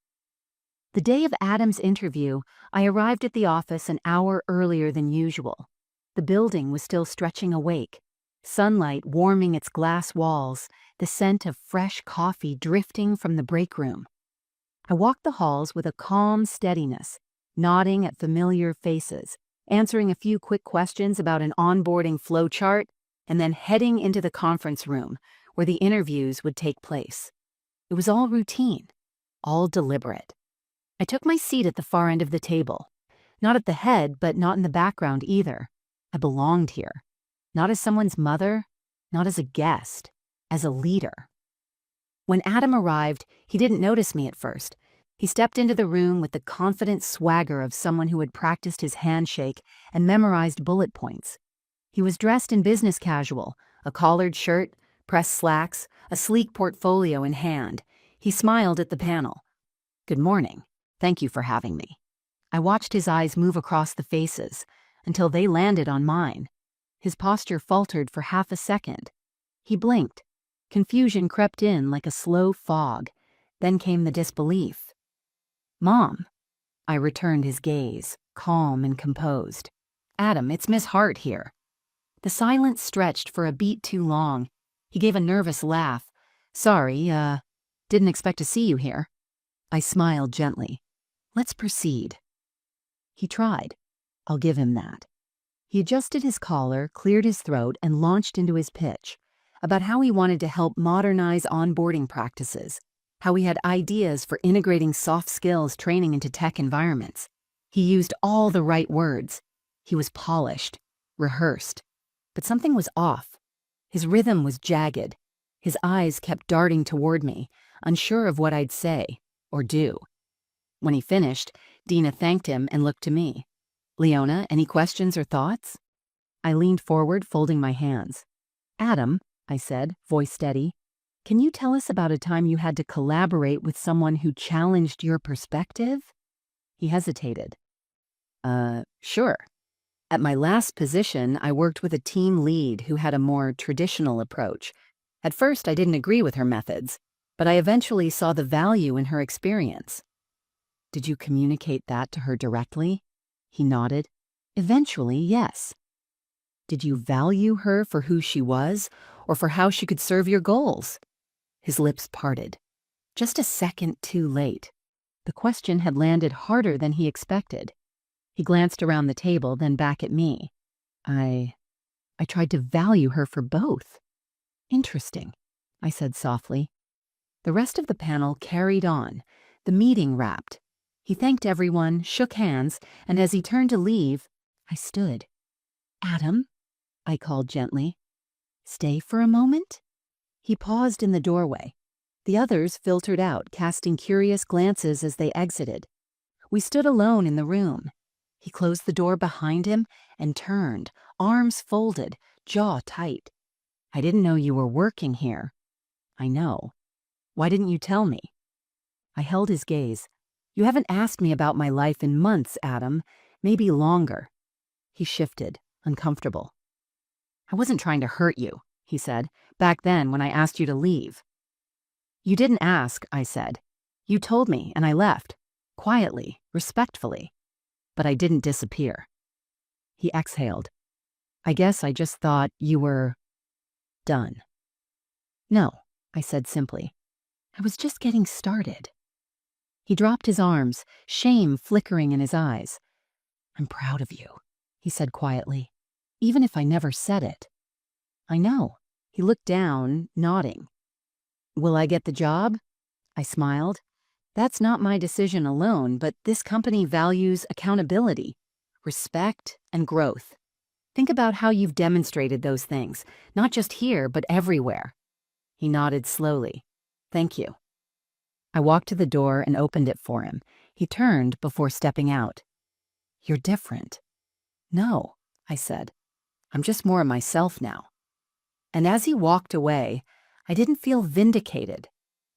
The day of Adam's interview, I arrived at the office an hour earlier than usual. The building was still stretching awake, sunlight warming its glass walls, the scent of fresh coffee drifting from the break room. I walked the halls with a calm steadiness, nodding at familiar faces, answering a few quick questions about an onboarding flowchart, and then heading into the conference room where the interviews would take place. It was all routine, all deliberate. I took my seat at the far end of the table. Not at the head, but not in the background either. I belonged here. Not as someone's mother, not as a guest, as a leader. When Adam arrived, he didn't notice me at first. He stepped into the room with the confident swagger of someone who had practiced his handshake and memorized bullet points. He was dressed in business casual, a collared shirt, pressed slacks, a sleek portfolio in hand. He smiled at the panel. "Good morning. Thank you for having me." I watched his eyes move across the faces until they landed on mine. His posture faltered for half a second. He blinked. Confusion crept in like a slow fog. Then came the disbelief. "Mom." I returned his gaze, calm and composed. "Adam, it's Miss Hart here." The silence stretched for a beat too long. He gave a nervous laugh. "Sorry, didn't expect to see you here." I smiled gently. "Let's proceed." He tried. I'll give him that. He adjusted his collar, cleared his throat, and launched into his pitch about how he wanted to help modernize onboarding practices, how he had ideas for integrating soft skills training into tech environments. He used all the right words. He was polished, rehearsed. But something was off. His rhythm was jagged. His eyes kept darting toward me, unsure of what I'd say or do. When he finished, Dina thanked him and looked to me. "Leona, any questions or thoughts?" I leaned forward, folding my hands. "Adam," I said, voice steady, "can you tell us about a time you had to collaborate with someone who challenged your perspective?" He hesitated. Sure. At my last position, I worked with a team lead who had a more traditional approach. At first, I didn't agree with her methods, but I eventually saw the value in her experience." "Did you communicate that to her directly?" He nodded. "Eventually, yes." "Did you value her for who she was, or for how she could serve your goals?" His lips parted. Just a second too late. The question had landed harder than he expected. He glanced around the table, then back at me. I tried to value her for both." "Interesting," I said softly. The rest of the panel carried on. The meeting wrapped. He thanked everyone, shook hands, and as he turned to leave, I stood. "Adam," I called gently. "Stay for a moment?" He paused in the doorway. The others filtered out, casting curious glances as they exited. We stood alone in the room. He closed the door behind him and turned, arms folded, jaw tight. "I didn't know you were working here." "I know. Why didn't you tell me?" I held his gaze. "You haven't asked me about my life in months, Adam. Maybe longer." He shifted, uncomfortable. "I wasn't trying to hurt you," he said, "back then when I asked you to leave." "You didn't ask," I said. "You told me, and I left. Quietly, respectfully. But I didn't disappear." He exhaled. "I guess I just thought you were done." "No," I said simply. "I was just getting started." He dropped his arms, shame flickering in his eyes. "I'm proud of you," he said quietly, "even if I never said it." "I know." He looked down, nodding. "Will I get the job?" I smiled. "That's not my decision alone, but this company values accountability, respect, and growth. Think about how you've demonstrated those things, not just here, but everywhere." He nodded slowly. "Thank you." I walked to the door and opened it for him. He turned before stepping out. "You're different." "No," I said. "I'm just more myself now." And as he walked away, I didn't feel vindicated.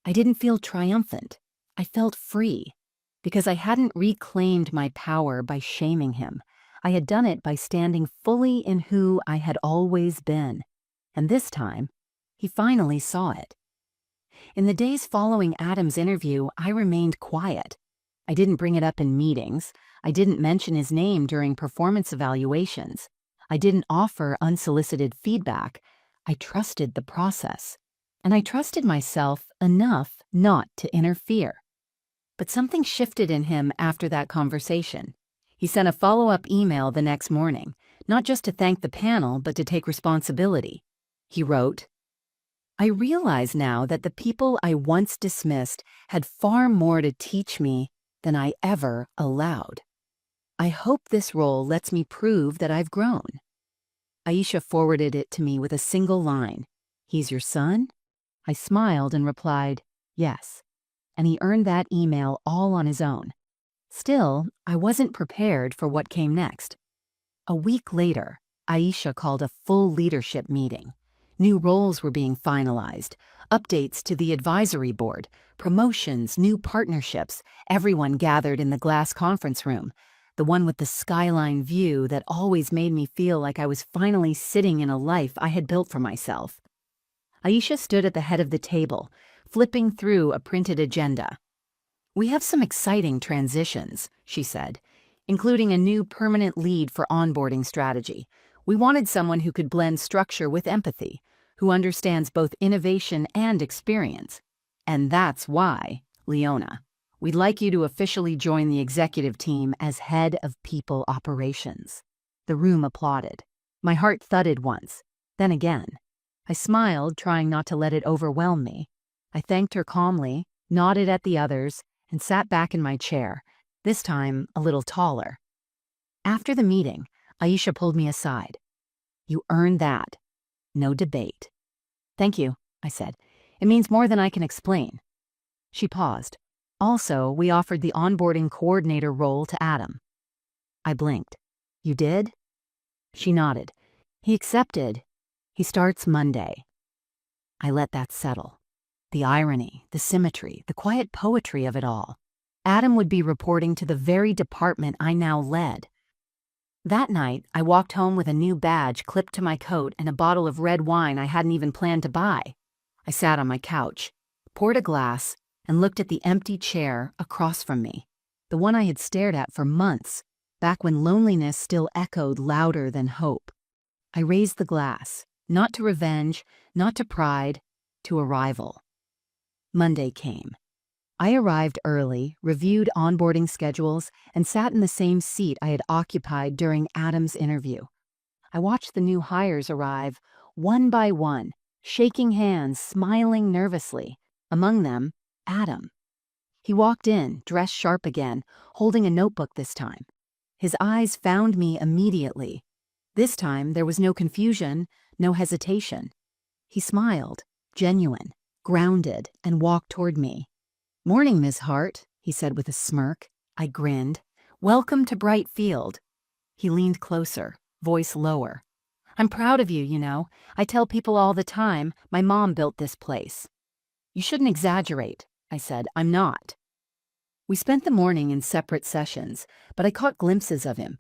I didn't feel triumphant. I felt free, because I hadn't reclaimed my power by shaming him. I had done it by standing fully in who I had always been. And this time, he finally saw it. In the days following Adam's interview, I remained quiet. I didn't bring it up in meetings. I didn't mention his name during performance evaluations. I didn't offer unsolicited feedback. I trusted the process. And I trusted myself enough not to interfere. But something shifted in him after that conversation. He sent a follow-up email the next morning, not just to thank the panel, but to take responsibility. He wrote, "I realize now that the people I once dismissed had far more to teach me than I ever allowed. I hope this role lets me prove that I've grown." Aisha forwarded it to me with a single line. "He's your son?" I smiled and replied, "Yes." And he earned that email all on his own. Still, I wasn't prepared for what came next. A week later, Aisha called a full leadership meeting. New roles were being finalized, updates to the advisory board, promotions, new partnerships. Everyone gathered in the glass conference room, the one with the skyline view that always made me feel like I was finally sitting in a life I had built for myself. Aisha stood at the head of the table, flipping through a printed agenda. "We have some exciting transitions," she said, "including a new permanent lead for onboarding strategy. We wanted someone who could blend structure with empathy, who understands both innovation and experience. And that's why, Leona, we'd like you to officially join the executive team as head of people operations." The room applauded. My heart thudded once, then again. I smiled, trying not to let it overwhelm me. I thanked her calmly, nodded at the others, and sat back in my chair, this time a little taller. After the meeting, Aisha pulled me aside. "You earned that. No debate." "Thank you," I said. "It means more than I can explain." She paused. "Also, we offered the onboarding coordinator role to Adam." I blinked. "You did?" She nodded. "He accepted. He starts Monday." I let that settle. The irony, the symmetry, the quiet poetry of it all. Adam would be reporting to the very department I now led. That night, I walked home with a new badge clipped to my coat and a bottle of red wine I hadn't even planned to buy. I sat on my couch, poured a glass, and looked at the empty chair across from me, the one I had stared at for months, back when loneliness still echoed louder than hope. I raised the glass, not to revenge, not to pride, to arrival. Monday came. I arrived early, reviewed onboarding schedules, and sat in the same seat I had occupied during Adam's interview. I watched the new hires arrive, one by one, shaking hands, smiling nervously. Among them, Adam. He walked in, dressed sharp again, holding a notebook this time. His eyes found me immediately. This time, there was no confusion, no hesitation. He smiled, genuine, grounded, and walked toward me. "Morning, Miss Hart," he said with a smirk. I grinned. "Welcome to Bright Field." He leaned closer, voice lower. "I'm proud of you, you know. I tell people all the time, my mom built this place." "You shouldn't exaggerate," I said. "I'm not." We spent the morning in separate sessions, but I caught glimpses of him,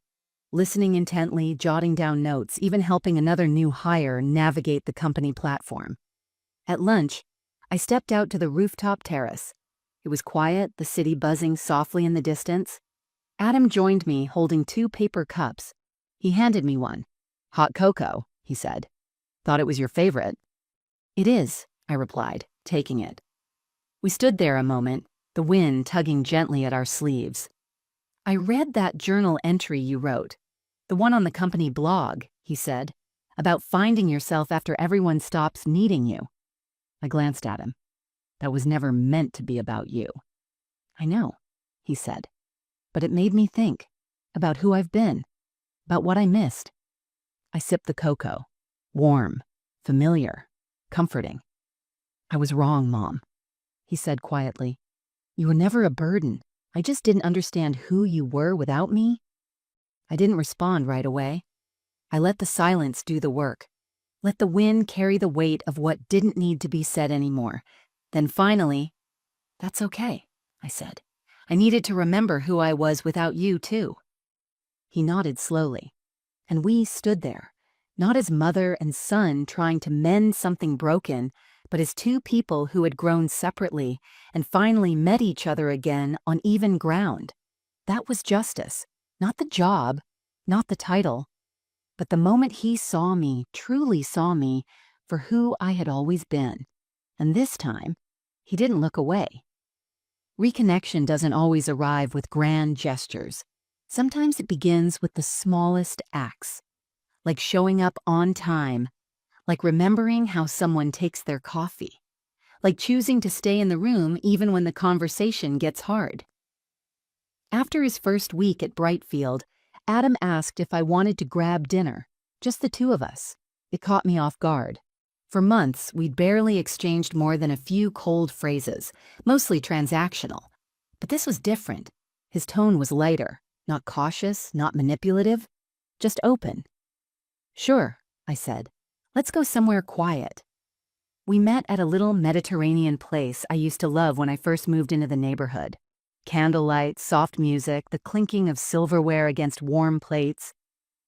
listening intently, jotting down notes, even helping another new hire navigate the company platform. At lunch, I stepped out to the rooftop terrace. It was quiet, the city buzzing softly in the distance. Adam joined me, holding 2 paper cups. He handed me one. "Hot cocoa," he said. "Thought it was your favorite." "It is," I replied, taking it. We stood there a moment, the wind tugging gently at our sleeves. "I read that journal entry you wrote, the one on the company blog," he said, "about finding yourself after everyone stops needing you." I glanced at him. "That was never meant to be about you." "I know," he said, "but it made me think about who I've been, about what I missed." I sipped the cocoa. Warm, familiar, comforting. "I was wrong, Mom," he said quietly. "You were never a burden. I just didn't understand who you were without me." I didn't respond right away. I let the silence do the work. Let the wind carry the weight of what didn't need to be said anymore. Then finally, "That's okay," I said. "I needed to remember who I was without you, too." He nodded slowly, and we stood there, not as mother and son trying to mend something broken, but as 2 people who had grown separately and finally met each other again on even ground. That was justice, not the job, not the title, but the moment he saw me, truly saw me, for who I had always been. And this time, he didn't look away. Reconnection doesn't always arrive with grand gestures. Sometimes it begins with the smallest acts, like showing up on time, like remembering how someone takes their coffee, like choosing to stay in the room even when the conversation gets hard. After his first week at Brightfield, Adam asked if I wanted to grab dinner, just the 2 of us. It caught me off guard. For months, we'd barely exchanged more than a few cold phrases, mostly transactional. But this was different. His tone was lighter, not cautious, not manipulative, just open. "Sure," I said. "Let's go somewhere quiet." We met at a little Mediterranean place I used to love when I first moved into the neighborhood. Candlelight, soft music, the clinking of silverware against warm plates.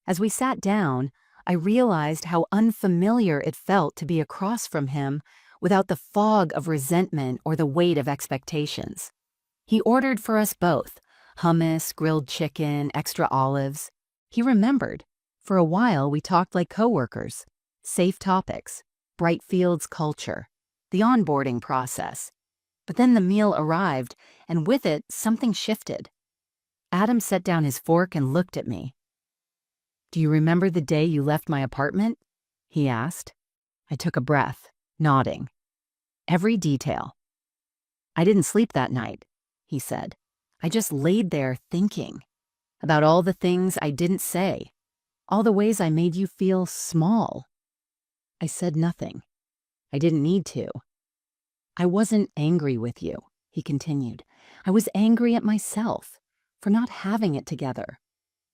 As we sat down, I realized how unfamiliar it felt to be across from him without the fog of resentment or the weight of expectations. He ordered for us both, hummus, grilled chicken, extra olives. He remembered. For a while, we talked like coworkers. Safe topics, Brightfield's culture, the onboarding process. But then the meal arrived, and with it, something shifted. Adam set down his fork and looked at me. "Do you remember the day you left my apartment?" he asked. I took a breath, nodding. "Every detail." "I didn't sleep that night," he said. "I just laid there thinking about all the things I didn't say, all the ways I made you feel small." I said nothing. I didn't need to. "I wasn't angry with you," he continued. "I was angry at myself for not having it together,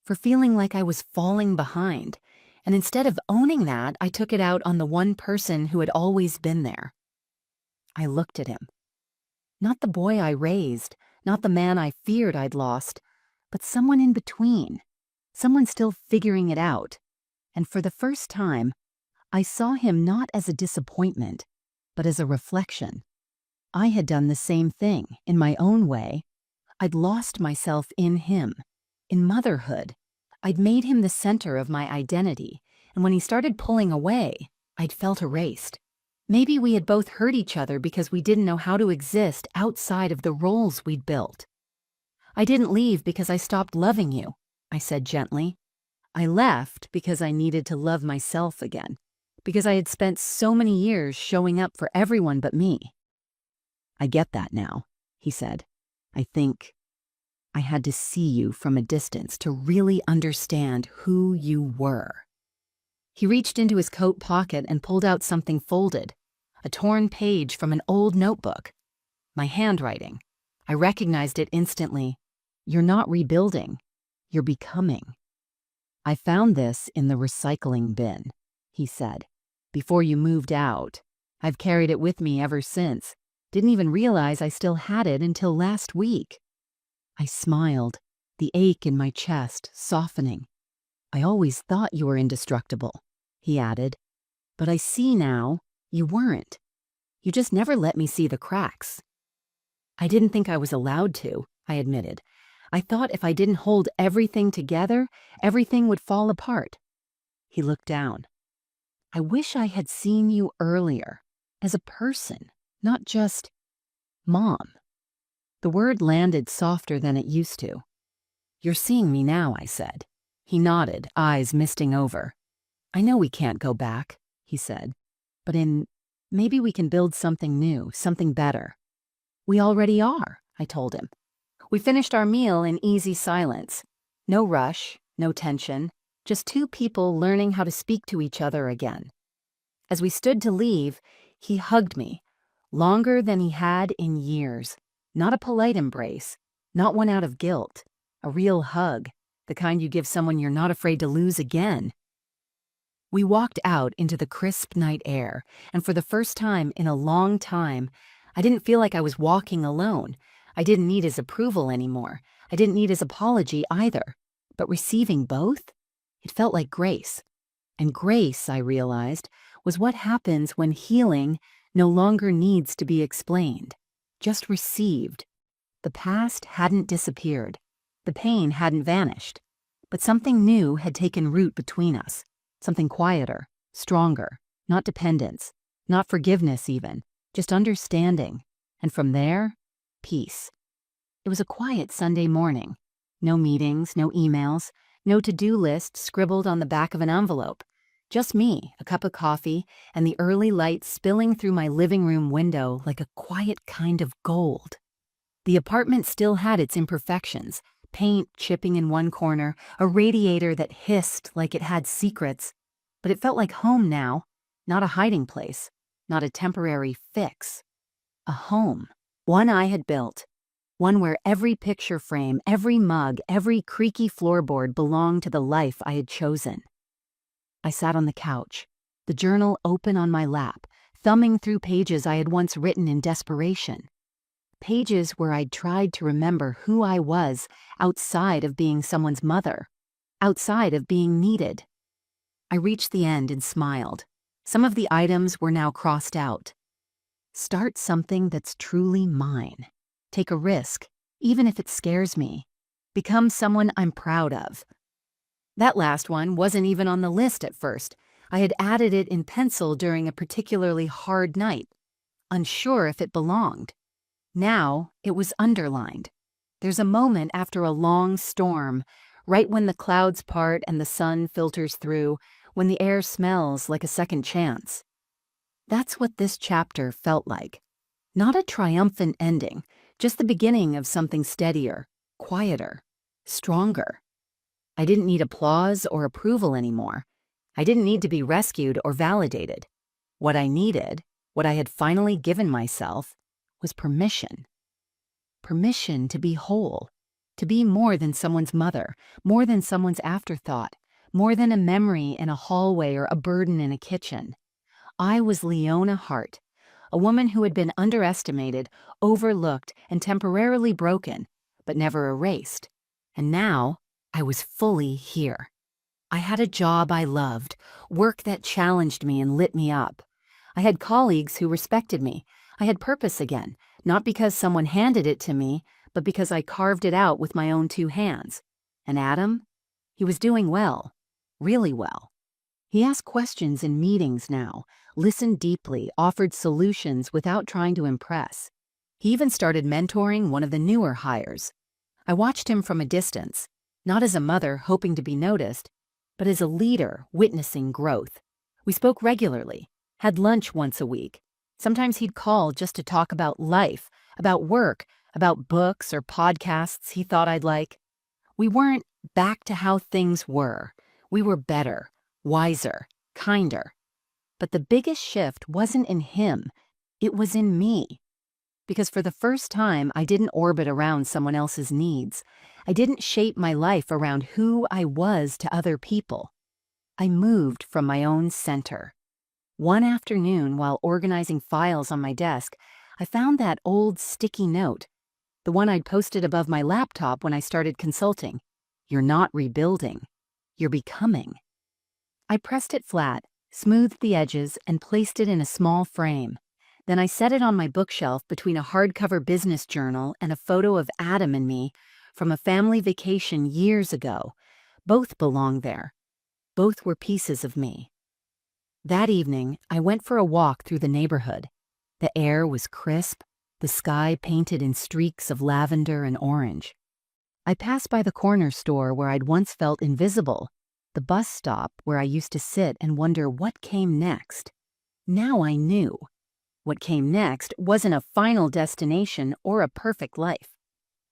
for feeling like I was falling behind. And instead of owning that, I took it out on the one person who had always been there." I looked at him. Not the boy I raised, not the man I feared I'd lost, but someone in between, someone still figuring it out. And for the first time, I saw him not as a disappointment, but as a reflection. I had done the same thing, in my own way. I'd lost myself in him, in motherhood. I'd made him the center of my identity, and when he started pulling away, I'd felt erased. Maybe we had both hurt each other because we didn't know how to exist outside of the roles we'd built. "I didn't leave because I stopped loving you," I said gently. "I left because I needed to love myself again, because I had spent so many years showing up for everyone but me." I get that now, he said. I think I had to see you from a distance to really understand who you were. He reached into his coat pocket and pulled out something folded, a torn page from an old notebook. My handwriting. I recognized it instantly. You're not rebuilding. You're becoming. I found this in the recycling bin, he said. Before you moved out. I've carried it with me ever since. Didn't even realize I still had it until last week. I smiled, the ache in my chest softening. I always thought you were indestructible, he added. But I see now you weren't. You just never let me see the cracks. I didn't think I was allowed to, I admitted. I thought if I didn't hold everything together, everything would fall apart. He looked down. I wish I had seen you earlier, as a person, not just Mom. The word landed softer than it used to. You're seeing me now, I said. He nodded, eyes misting over. I know we can't go back, he said, but maybe we can build something new, something better. We already are, I told him. We finished our meal in easy silence. No rush, no tension, just two people learning how to speak to each other again. As we stood to leave, he hugged me, longer than he had in years. Not a polite embrace, not one out of guilt, a real hug, the kind you give someone you're not afraid to lose again. We walked out into the crisp night air, and for the first time in a long time, I didn't feel like I was walking alone. I didn't need his approval anymore. I didn't need his apology either. But receiving both? It felt like grace. And grace, I realized, was what happens when healing no longer needs to be explained, just received. The past hadn't disappeared. The pain hadn't vanished. But something new had taken root between us. Something quieter, stronger, not dependence, not forgiveness even, just understanding. And from there, peace. It was a quiet Sunday morning. No meetings, no emails, no to-do list scribbled on the back of an envelope. Just me, a cup of coffee, and the early light spilling through my living room window like a quiet kind of gold. The apartment still had its imperfections, paint chipping in one corner, a radiator that hissed like it had secrets. But it felt like home now, not a hiding place, not a temporary fix. A home, one I had built, one where every picture frame, every mug, every creaky floorboard belonged to the life I had chosen. I sat on the couch, the journal open on my lap, thumbing through pages I had once written in desperation. Pages where I'd tried to remember who I was outside of being someone's mother, outside of being needed. I reached the end and smiled. Some of the items were now crossed out. Start something that's truly mine. Take a risk, even if it scares me. Become someone I'm proud of. That last one wasn't even on the list at first. I had added it in pencil during a particularly hard night, unsure if it belonged. Now it was underlined. There's a moment after a long storm, right when the clouds part and the sun filters through, when the air smells like a second chance. That's what this chapter felt like. Not a triumphant ending, just the beginning of something steadier, quieter, stronger. I didn't need applause or approval anymore. I didn't need to be rescued or validated. What I needed, what I had finally given myself, was permission. Permission to be whole, to be more than someone's mother, more than someone's afterthought, more than a memory in a hallway or a burden in a kitchen. I was Leona Hart, a woman who had been underestimated, overlooked, and temporarily broken, but never erased. And now, I was fully here. I had a job I loved, work that challenged me and lit me up. I had colleagues who respected me. I had purpose again, not because someone handed it to me, but because I carved it out with my own two hands. And Adam? He was doing well, really well. He asked questions in meetings now, listened deeply, offered solutions without trying to impress. He even started mentoring one of the newer hires. I watched him from a distance, not as a mother hoping to be noticed, but as a leader witnessing growth. We spoke regularly, had lunch once a week, Sometimes he'd call just to talk about life, about work, about books or podcasts he thought I'd like. We weren't back to how things were. We were better, wiser, kinder. But the biggest shift wasn't in him, it was in me. Because for the first time, I didn't orbit around someone else's needs. I didn't shape my life around who I was to other people. I moved from my own center. One afternoon, while organizing files on my desk, I found that old sticky note, the one I'd posted above my laptop when I started consulting. You're not rebuilding. You're becoming. I pressed it flat, smoothed the edges, and placed it in a small frame. Then I set it on my bookshelf between a hardcover business journal and a photo of Adam and me from a family vacation years ago. Both belonged there. Both were pieces of me. That evening, I went for a walk through the neighborhood. The air was crisp, the sky painted in streaks of lavender and orange. I passed by the corner store where I'd once felt invisible, the bus stop where I used to sit and wonder what came next. Now I knew. What came next wasn't a final destination or a perfect life.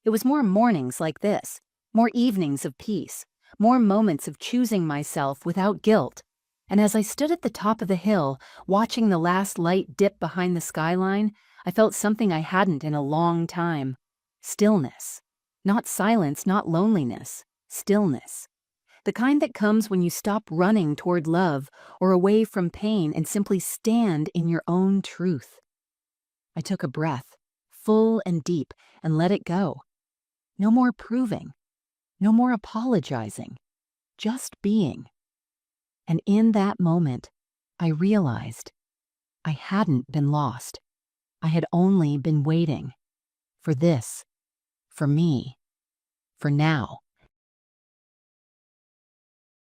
It was more mornings like this, more evenings of peace, more moments of choosing myself without guilt. And as I stood at the top of the hill, watching the last light dip behind the skyline, I felt something I hadn't in a long time. Stillness. Not silence, not loneliness. Stillness. The kind that comes when you stop running toward love or away from pain and simply stand in your own truth. I took a breath, full and deep, and let it go. No more proving. No more apologizing. Just being. And in that moment, I realized I hadn't been lost. I had only been waiting. For this. For me. For now.